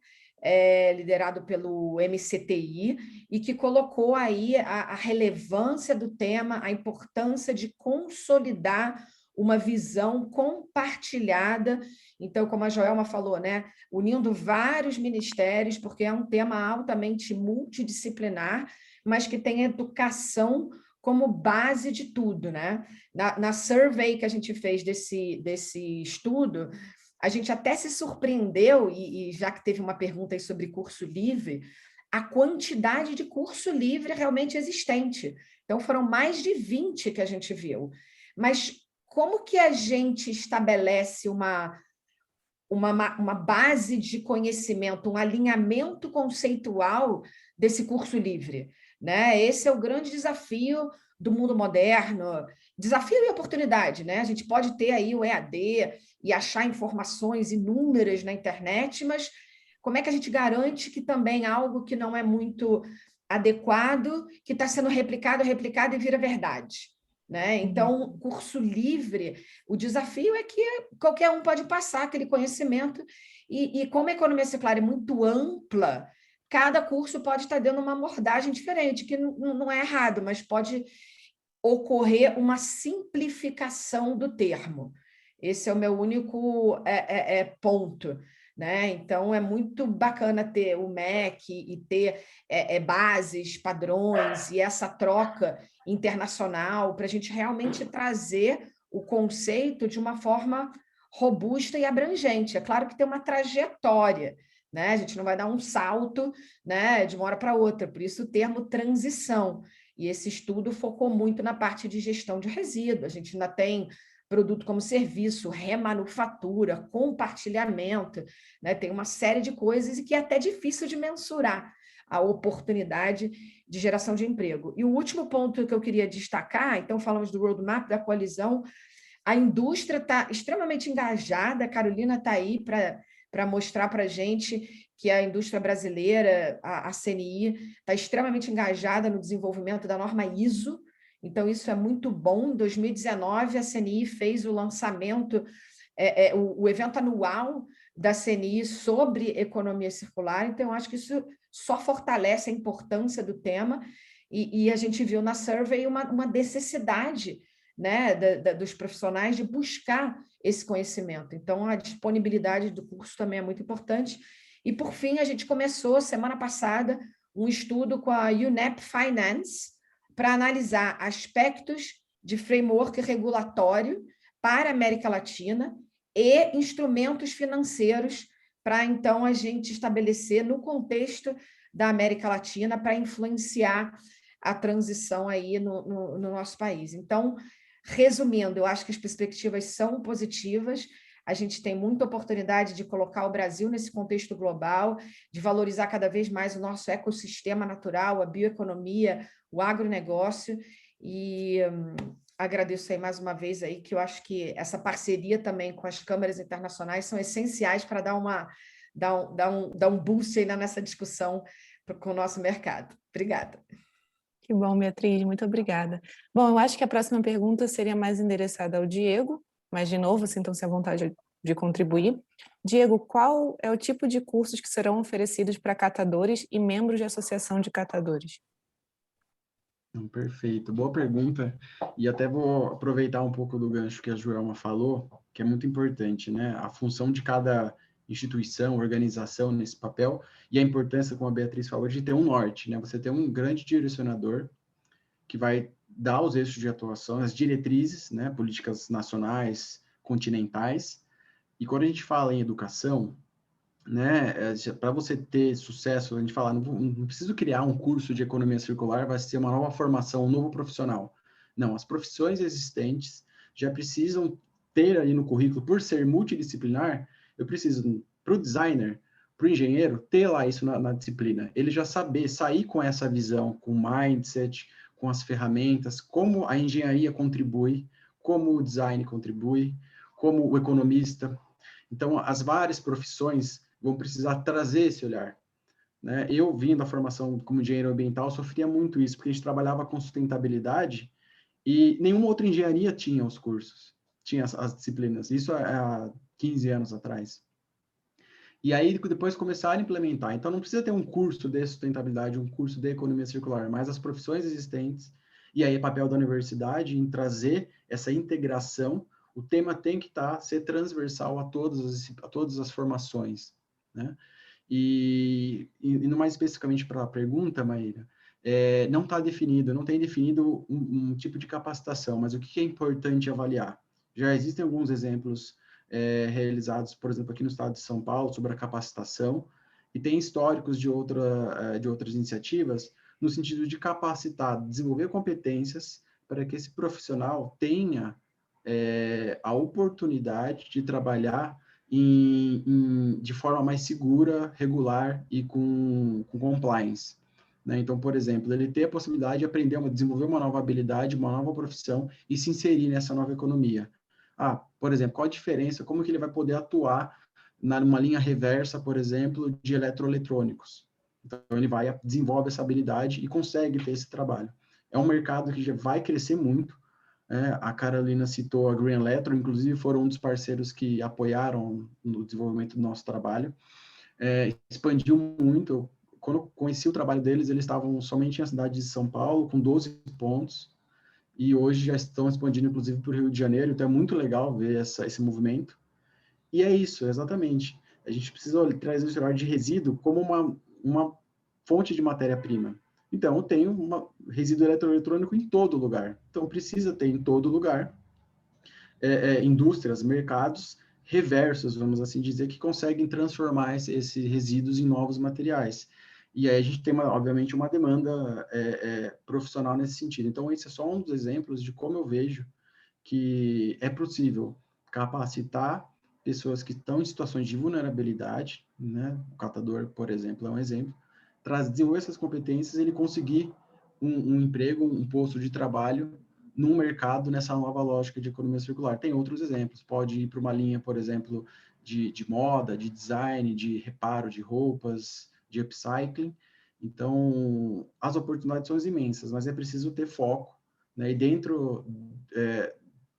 liderado pelo MCTI, e que colocou aí a relevância do tema, a importância de consolidar uma visão compartilhada. Então, como a Joelma falou, né, unindo vários ministérios, porque é um tema altamente multidisciplinar, mas que tem educação como base de tudo, né? Na survey que a gente fez desse estudo, a gente até se surpreendeu, e já que teve uma pergunta aí sobre curso livre, a quantidade de curso livre realmente existente. Então, foram mais de 20 que a gente viu. Mas como que a gente estabelece uma base de conhecimento, um alinhamento conceitual desse curso livre? Né? Esse é o grande desafio do mundo moderno, desafio e oportunidade, né? A gente pode ter aí o EAD e achar informações inúmeras na internet, mas como é que a gente garante que também algo que não é muito adequado, que está sendo replicado e vira verdade? né? Então, curso livre, o desafio é que qualquer um pode passar aquele conhecimento e como a economia circular é muito ampla, cada curso pode estar dando uma abordagem diferente, que não é errado, mas pode ocorrer uma simplificação do termo. Esse é o meu único ponto, né? Então, é muito bacana ter o MEC e ter bases, padrões e essa troca internacional para a gente realmente trazer o conceito de uma forma robusta e abrangente. É claro que tem uma trajetória, né? A gente não vai dar um salto, né, de uma hora para outra, por isso o termo transição. E esse estudo focou muito na parte de gestão de resíduos. A gente ainda tem produto como serviço, remanufatura, compartilhamento, né? Tem uma série de coisas e que é até difícil de mensurar a oportunidade de geração de emprego. E o último ponto que eu queria destacar, então falamos do roadmap, da coalizão, a indústria está extremamente engajada, a Carolina está aí para mostrar para a gente que a indústria brasileira, a CNI, está extremamente engajada no desenvolvimento da norma ISO. Então, isso é muito bom. Em 2019, a CNI fez o lançamento, o evento anual da CNI sobre economia circular. Então, eu acho que isso só fortalece a importância do tema e a gente viu na survey uma necessidade, né, dos profissionais de buscar esse conhecimento. Então, a disponibilidade do curso também é muito importante. E, por fim, a gente começou, semana passada, um estudo com a UNEP Finance para analisar aspectos de framework regulatório para a América Latina e instrumentos financeiros para, então, a gente estabelecer no contexto da América Latina para influenciar a transição aí no nosso país. Então, resumindo, eu acho que as perspectivas são positivas, a gente tem muita oportunidade de colocar o Brasil nesse contexto global, de valorizar cada vez mais o nosso ecossistema natural, a bioeconomia, o agronegócio, e agradeço aí mais uma vez aí, que eu acho que essa parceria também com as câmaras internacionais são essenciais para dar um boost aí nessa discussão com o nosso mercado. Obrigada. Que bom, Beatriz, muito obrigada. Bom, eu acho que a próxima pergunta seria mais endereçada ao Diego, mas, de novo, sintam-se à vontade de contribuir. Diego, qual é o tipo de cursos que serão oferecidos para catadores e membros de associação de catadores? Perfeito, boa pergunta. E até vou aproveitar um pouco do gancho que a Joelma falou, que é muito importante, né? A função de cada instituição, organização nesse papel, e a importância, como a Beatriz falou, de ter um norte, né? Você ter um grande direcionador que vai dar os eixos de atuação, as diretrizes, né? Políticas nacionais, continentais. E quando a gente fala em educação, né, para você ter sucesso, a gente fala, não preciso criar um curso de economia circular, vai ser uma nova formação, um novo profissional. Não, as profissões existentes já precisam ter ali no currículo, por ser multidisciplinar, eu preciso, para o designer, para o engenheiro, ter lá isso na disciplina. Ele já saber sair com essa visão, com o mindset, com as ferramentas, como a engenharia contribui, como o design contribui, como o economista. Então, as várias profissões vão precisar trazer esse olhar, né? Eu, vindo da formação como engenheiro ambiental, sofria muito isso, porque a gente trabalhava com sustentabilidade e nenhuma outra engenharia tinha os cursos, tinha as disciplinas. Isso há 15 anos atrás. E aí, depois começaram a implementar. Então, não precisa ter um curso de sustentabilidade, um curso de economia circular, mas as profissões existentes, e aí é papel da universidade em trazer essa integração. O tema tem que ser transversal a todas as formações, né? E indo mais especificamente para a pergunta, Maíra, não está definido, não tem definido um tipo de capacitação, mas o que é importante avaliar? Já existem alguns exemplos realizados, por exemplo, aqui no estado de São Paulo, sobre a capacitação, e tem históricos de outras iniciativas, no sentido de capacitar, desenvolver competências para que esse profissional tenha a oportunidade de trabalhar de forma mais segura, regular e com compliance. Né? Então, por exemplo, ele ter a possibilidade de aprender, desenvolver uma nova habilidade, uma nova profissão e se inserir nessa nova economia. Por exemplo, qual a diferença, como que ele vai poder atuar numa linha reversa, por exemplo, de eletroeletrônicos. Então, ele desenvolve essa habilidade e consegue ter esse trabalho. É um mercado que já vai crescer muito, A Carolina citou a Green Electron, inclusive foram um dos parceiros que apoiaram no desenvolvimento do nosso trabalho. Expandiu muito. Quando eu conheci o trabalho deles, eles estavam somente na cidade de São Paulo, com 12 pontos, e hoje já estão expandindo, inclusive, para o Rio de Janeiro, então é muito legal ver esse movimento. E é isso, exatamente. A gente precisa trazer o celular de resíduo como uma fonte de matéria-prima. Então, eu tenho resíduo eletroeletrônico em todo lugar. Então, precisa ter em todo lugar indústrias, mercados reversos, vamos assim dizer, que conseguem transformar esses resíduos em novos materiais. E aí a gente tem, obviamente, uma demanda profissional nesse sentido. Então, esse é só um dos exemplos de como eu vejo que é possível capacitar pessoas que estão em situações de vulnerabilidade, né? O catador, por exemplo, é um exemplo, desenvolver essas competências, ele conseguir um emprego, um posto de trabalho num mercado nessa nova lógica de economia circular. Tem outros exemplos, pode ir para uma linha, por exemplo, de moda, de design, de reparo de roupas, de upcycling. Então, as oportunidades são imensas, mas é preciso ter foco, né? E dentro,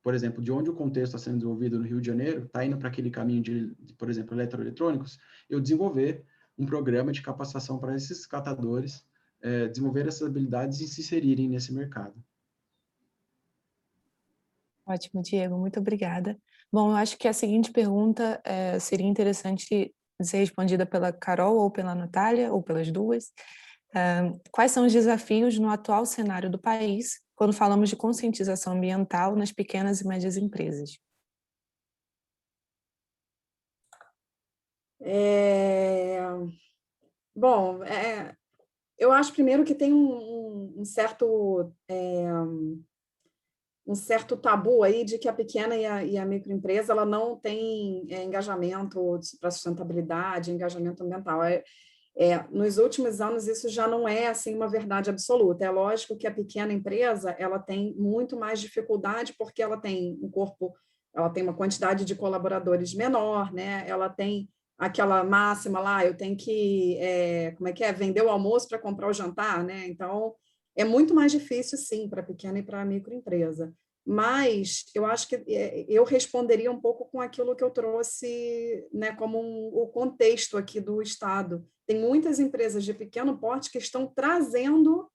por exemplo, de onde o contexto está sendo desenvolvido no Rio de Janeiro, está indo para aquele caminho de, por exemplo, eletroeletrônicos, eu desenvolver um programa de capacitação para esses catadores, desenvolver essas habilidades e se inserirem nesse mercado. Ótimo, Diego, muito obrigada. Bom, eu acho que a seguinte pergunta seria interessante ser respondida pela Carol ou pela Natália, ou pelas duas. Quais são os desafios no atual cenário do país quando falamos de conscientização ambiental nas pequenas e médias empresas? Bom, eu acho primeiro que tem um certo tabu aí de que a pequena e a microempresa ela não tem engajamento para sustentabilidade, engajamento ambiental. Nos últimos anos isso já não é assim uma verdade absoluta. É lógico que a pequena empresa ela tem muito mais dificuldade porque ela tem um corpo, ela tem uma quantidade de colaboradores menor, né? Ela tem aquela máxima lá, eu tenho que vender o almoço para comprar o jantar, né? Então é muito mais difícil, sim, para a pequena e para a microempresa. Mas eu acho que eu responderia um pouco com aquilo que eu trouxe, né, como o contexto aqui do Estado. Tem muitas empresas de pequeno porte que estão trazendo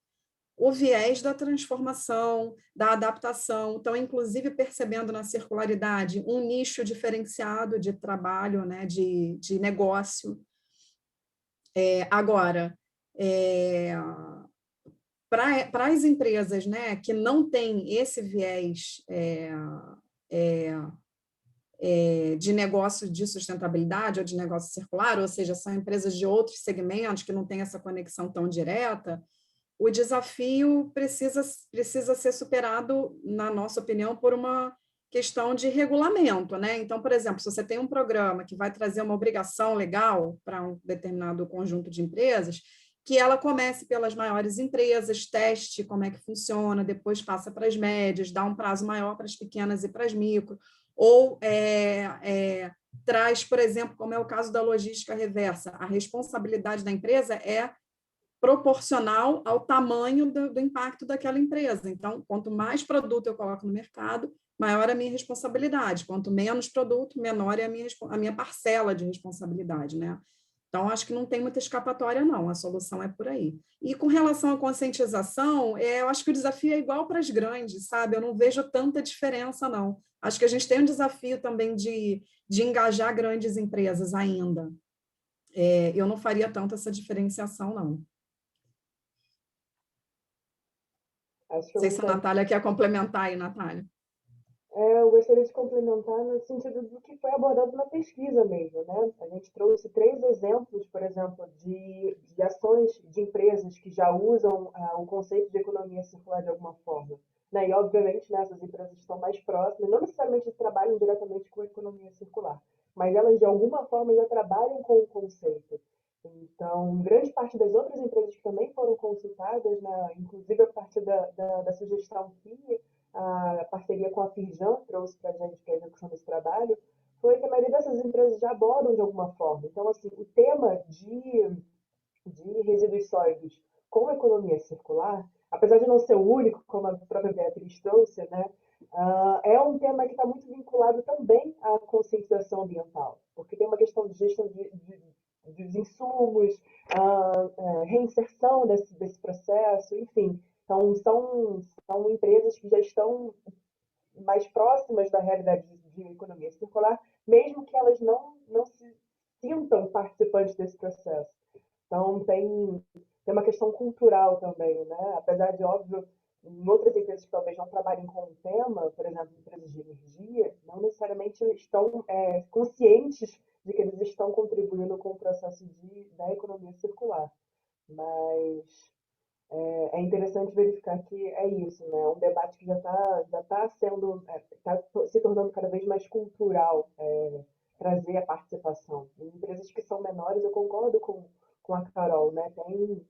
o viés da transformação, da adaptação, estão inclusive percebendo na circularidade um nicho diferenciado de trabalho, né, de negócio. Agora, para as empresas, né, que não têm esse viés de negócio de sustentabilidade ou de negócio circular, ou seja, são empresas de outros segmentos que não têm essa conexão tão direta, o desafio precisa ser superado, na nossa opinião, por uma questão de regulamento, né? Então, por exemplo, se você tem um programa que vai trazer uma obrigação legal para um determinado conjunto de empresas, que ela comece pelas maiores empresas, teste como é que funciona, depois passa para as médias, dá um prazo maior para as pequenas e para as micro, ou traz, por exemplo, como é o caso da logística reversa, a responsabilidade da empresa é proporcional ao tamanho do impacto daquela empresa. Então, quanto mais produto eu coloco no mercado, maior é a minha responsabilidade. Quanto menos produto, menor é a minha parcela de responsabilidade, né? Então, acho que não tem muita escapatória, não. A solução é por aí. E com relação à conscientização, eu acho que o desafio é igual para as grandes, sabe? Eu não vejo tanta diferença, não. Acho que a gente tem um desafio também de engajar grandes empresas ainda. Eu não faria tanto essa diferenciação, não. Não sei se a Natália quer complementar aí, Natália. Eu gostaria de complementar no sentido do que foi abordado na pesquisa mesmo, né? A gente trouxe 3 exemplos, por exemplo, de ações de empresas que já usam o conceito de economia circular de alguma forma. Né? E, obviamente, né, essas empresas estão mais próximas, não necessariamente trabalham diretamente com a economia circular, mas elas, de alguma forma, já trabalham com o conceito. Então, grande parte das outras empresas que também foram consultadas, né, inclusive a partir da sugestão que a parceria com a Firjan trouxe para a gente, que é a execução desse trabalho, foi que a maioria dessas empresas já abordam de alguma forma. Então, assim, o tema de resíduos sólidos com economia circular, apesar de não ser o único, como a própria Beatriz trouxe, né, é um tema que está muito vinculado também à conscientização ambiental, porque tem uma questão de gestão dos insumos, reinserção desse processo, enfim. Então, são empresas que já estão mais próximas da realidade de economia circular, mesmo que elas não se sintam participantes desse processo. Então, tem uma questão cultural também, né? Apesar de, óbvio, em outras empresas que talvez não trabalhem com o tema, por exemplo, empresas de energia, não necessariamente estão conscientes de que eles estão contribuindo com o processo da economia circular. Mas é interessante verificar que é isso, né? Um debate que já está se tornando cada vez mais cultural, trazer a participação. Em empresas que são menores, eu concordo com a Carol, né? Tem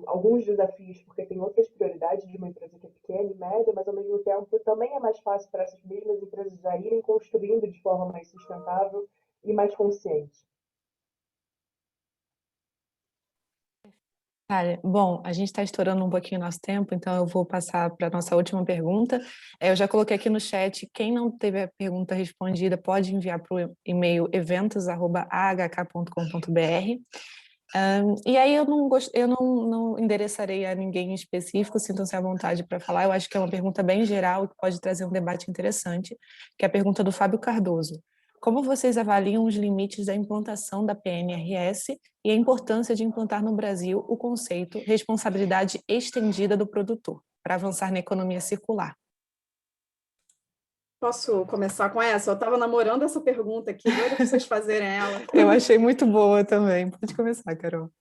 alguns desafios, porque tem outras prioridades de uma empresa que é pequena e média, mas ao mesmo tempo também é mais fácil para essas mesmas empresas já irem construindo de forma mais sustentável e mais consciente. Bom, a gente está estourando um pouquinho o nosso tempo, então eu vou passar para a nossa última pergunta. Eu já coloquei aqui no chat, quem não teve a pergunta respondida pode enviar para o e-mail eventos@ahk.com.br. E aí eu não endereçarei a ninguém em específico, sintam-se à vontade para falar. Eu acho que é uma pergunta bem geral que pode trazer um debate interessante, que é a pergunta do Fábio Cardoso. Como vocês avaliam os limites da implantação da PNRS e a importância de implantar no Brasil o conceito responsabilidade estendida do produtor, para avançar na economia circular? Posso começar com essa? Eu estava namorando essa pergunta aqui, doida para vocês fazerem ela. Eu achei muito boa também. Pode começar, Carol.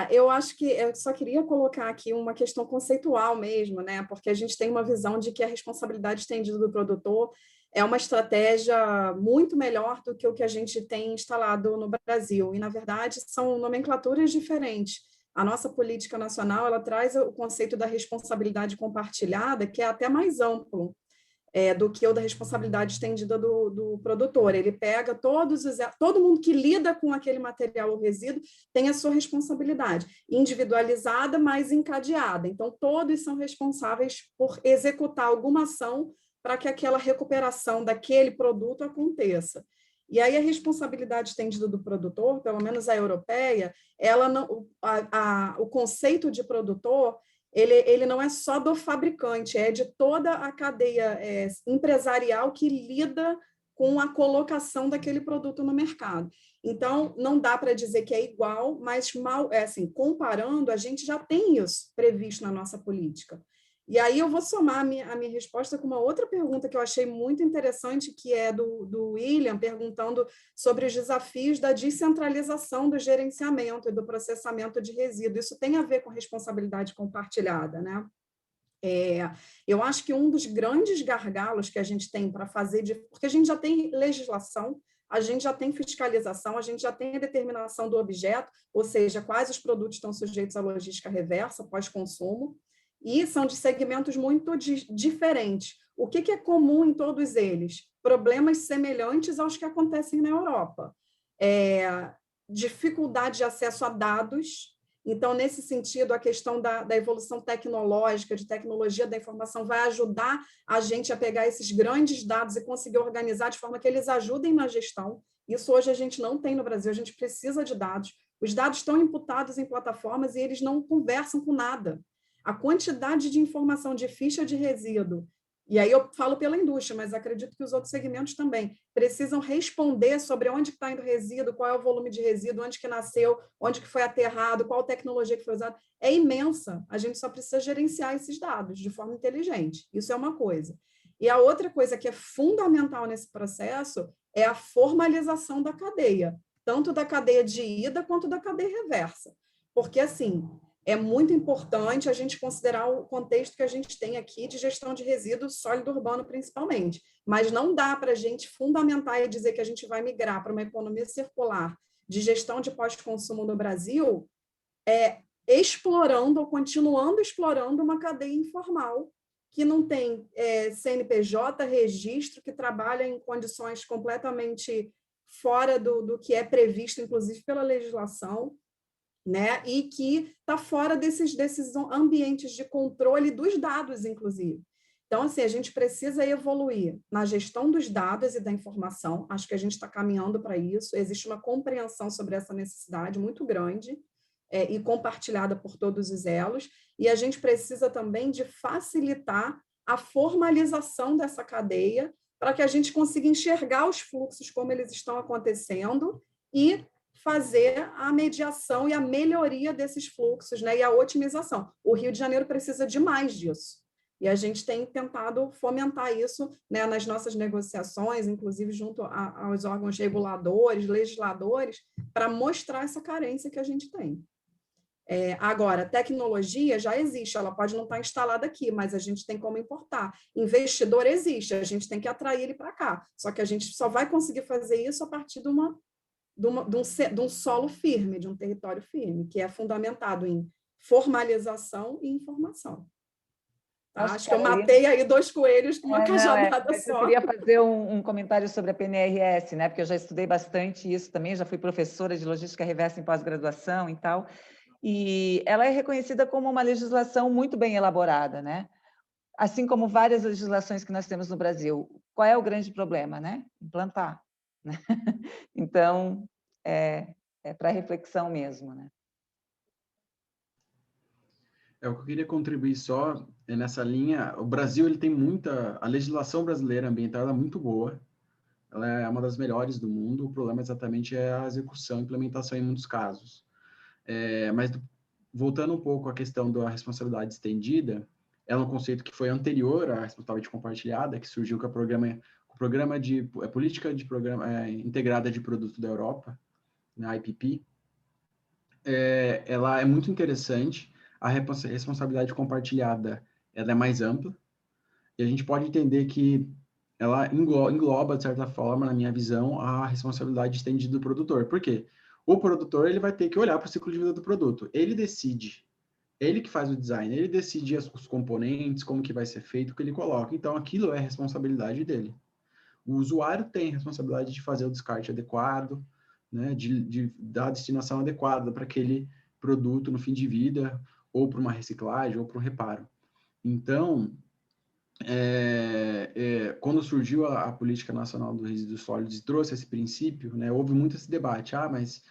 Eu acho que eu só queria colocar aqui uma questão conceitual mesmo, né? Porque a gente tem uma visão de que a responsabilidade estendida do produtor é uma estratégia muito melhor do que o que a gente tem instalado no Brasil. E, na verdade, são nomenclaturas diferentes. A nossa política nacional, ela traz o conceito da responsabilidade compartilhada, que é até mais amplo do que o da responsabilidade estendida do produtor. Ele pega todo mundo que lida com aquele material ou resíduo tem a sua responsabilidade, individualizada, mas encadeada. Então, todos são responsáveis por executar alguma ação para que aquela recuperação daquele produto aconteça. E aí a responsabilidade estendida do produtor, pelo menos a europeia, ela não, o conceito de produtor ele não é só do fabricante, é de toda a cadeia empresarial que lida com a colocação daquele produto no mercado. Então, não dá para dizer que é igual, mas comparando, a gente já tem isso previsto na nossa política. E aí eu vou somar a minha resposta com uma outra pergunta que eu achei muito interessante, que é do William, perguntando sobre os desafios da descentralização do gerenciamento e do processamento de resíduos. Isso tem a ver com responsabilidade compartilhada, né? Eu acho que um dos grandes gargalos que a gente tem para fazer, porque a gente já tem legislação, a gente já tem fiscalização, a gente já tem a determinação do objeto, ou seja, quais os produtos estão sujeitos à logística reversa, pós-consumo, e são de segmentos muito diferentes. O que é comum em todos eles? Problemas semelhantes aos que acontecem na Europa. Dificuldade de acesso a dados. Então, nesse sentido, a questão da evolução tecnológica, de tecnologia da informação, vai ajudar a gente a pegar esses grandes dados e conseguir organizar de forma que eles ajudem na gestão. Isso hoje a gente não tem no Brasil, a gente precisa de dados. Os dados estão imputados em plataformas e eles não conversam com nada. A quantidade de informação de ficha de resíduo, e aí eu falo pela indústria, mas acredito que os outros segmentos também precisam responder sobre onde está indo o resíduo, qual é o volume de resíduo, onde que nasceu, onde que foi aterrado, qual tecnologia que foi usada. É imensa. A gente só precisa gerenciar esses dados de forma inteligente. Isso é uma coisa. E a outra coisa que é fundamental nesse processo é a formalização da cadeia, tanto da cadeia de ida quanto da cadeia reversa. Porque, assim, é muito importante a gente considerar o contexto que a gente tem aqui de gestão de resíduos sólido urbano, principalmente. Mas não dá para a gente fundamentar e dizer que a gente vai migrar para uma economia circular de gestão de pós-consumo no Brasil, explorando ou continuando explorando uma cadeia informal que não tem CNPJ, registro, que trabalha em condições completamente fora do que é previsto, inclusive pela legislação, né? E que está fora desses ambientes de controle dos dados, inclusive. Então, assim, a gente precisa evoluir na gestão dos dados e da informação. Acho que a gente está caminhando para isso. Existe uma compreensão sobre essa necessidade muito grande e compartilhada por todos os elos. E a gente precisa também de facilitar a formalização dessa cadeia para que a gente consiga enxergar os fluxos como eles estão acontecendo e fazer a mediação e a melhoria desses fluxos, né, e a otimização. O Rio de Janeiro precisa demais disso. E a gente tem tentado fomentar isso, né, nas nossas negociações, inclusive junto aos órgãos reguladores, legisladores, para mostrar essa carência que a gente tem. Agora, tecnologia já existe, ela pode não estar instalada aqui, mas a gente tem como importar. Investidor existe, a gente tem que atrair ele para cá. Só que a gente só vai conseguir fazer isso a partir de um solo firme, de um território firme, que é fundamentado em formalização e informação. Acho que eu matei aí 2 coelhos com uma cajadada só. Eu queria fazer um comentário sobre a PNRS, né? Porque eu já estudei bastante isso também, já fui professora de logística reversa em pós-graduação e tal, e ela é reconhecida como uma legislação muito bem elaborada, né? Assim como várias legislações que nós temos no Brasil. Qual é o grande problema, né? Implantar, né? Então, é para reflexão mesmo, né? O que eu queria contribuir só nessa linha, o Brasil ele tem a legislação brasileira ambiental é muito boa, ela é uma das melhores do mundo, o problema exatamente é a execução e implementação em muitos casos. Mas voltando um pouco à questão da responsabilidade estendida, é um conceito que foi anterior à responsabilidade compartilhada, que surgiu com o programa de política de programa integrada de produto da Europa, na IPP. Ela é muito interessante. A responsabilidade compartilhada ela é mais ampla, e a gente pode entender que ela engloba, de certa forma, na minha visão, a responsabilidade estendida do produtor. Por quê? O produtor ele vai ter que olhar para o ciclo de vida do produto. Ele decide, ele que faz o design, ele decide os componentes, como que vai ser feito, o que ele coloca. Então, aquilo é responsabilidade dele. O usuário tem responsabilidade de fazer o descarte adequado, né, de dar a destinação adequada para aquele produto no fim de vida, ou para uma reciclagem, ou para um reparo. Então, quando surgiu a Política Nacional dos Resíduos Sólidos e trouxe esse princípio, né, houve muito esse debate, mas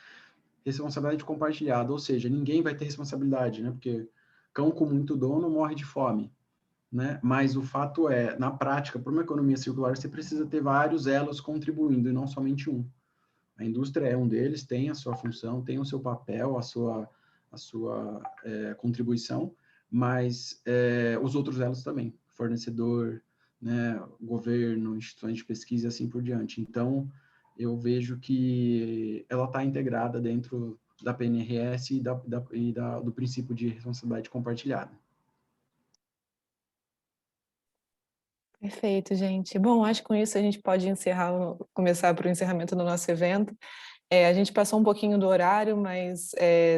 responsabilidade compartilhada, ou seja, ninguém vai ter responsabilidade, né, porque cão com muito dono morre de fome, né, mas o fato é, na prática, para uma economia circular, você precisa ter vários elos contribuindo, e não somente um. A indústria é um deles, tem a sua função, tem o seu papel, a sua contribuição, mas os outros elos também, fornecedor, né, governo, instituições de pesquisa e assim por diante. Então, eu vejo que ela está integrada dentro da PNRS e do princípio de responsabilidade compartilhada. Perfeito, gente. Bom, acho que com isso a gente pode começar para o encerramento do nosso evento. A gente passou um pouquinho do horário, mas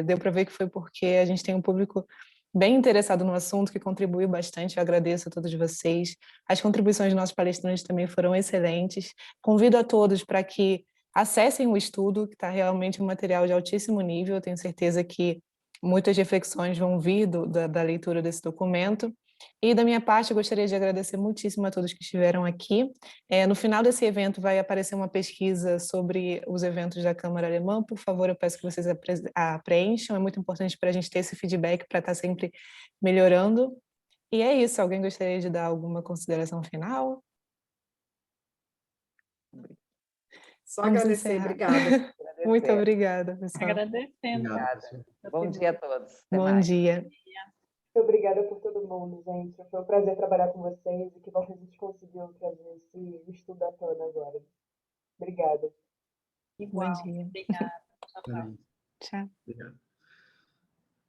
deu para ver que foi porque a gente tem um público bem interessado no assunto, que contribuiu bastante. Eu agradeço a todos vocês. As contribuições dos nossos palestrantes também foram excelentes. Convido a todos para que acessem o estudo, que está realmente um material de altíssimo nível. Eu tenho certeza que muitas reflexões vão vir da leitura desse documento. E da minha parte, eu gostaria de agradecer muitíssimo a todos que estiveram aqui. No final desse evento vai aparecer uma pesquisa sobre os eventos da Câmara Alemã. Por favor, eu peço que vocês a preencham. É muito importante para a gente ter esse feedback para estar sempre melhorando. E é isso. Alguém gostaria de dar alguma consideração final? Só agradecer. Obrigada. Muito obrigada, pessoal. Agradecendo. Obrigado. Bom dia a todos. Até Bom mais. dia. Muito obrigada por todo mundo, gente. Foi um prazer trabalhar com vocês e que bom que a gente conseguiu trazer esse estudo à tona agora. Obrigada. Igual. Bom dia. Obrigada. Tchau, tchau. Tchau. Obrigado.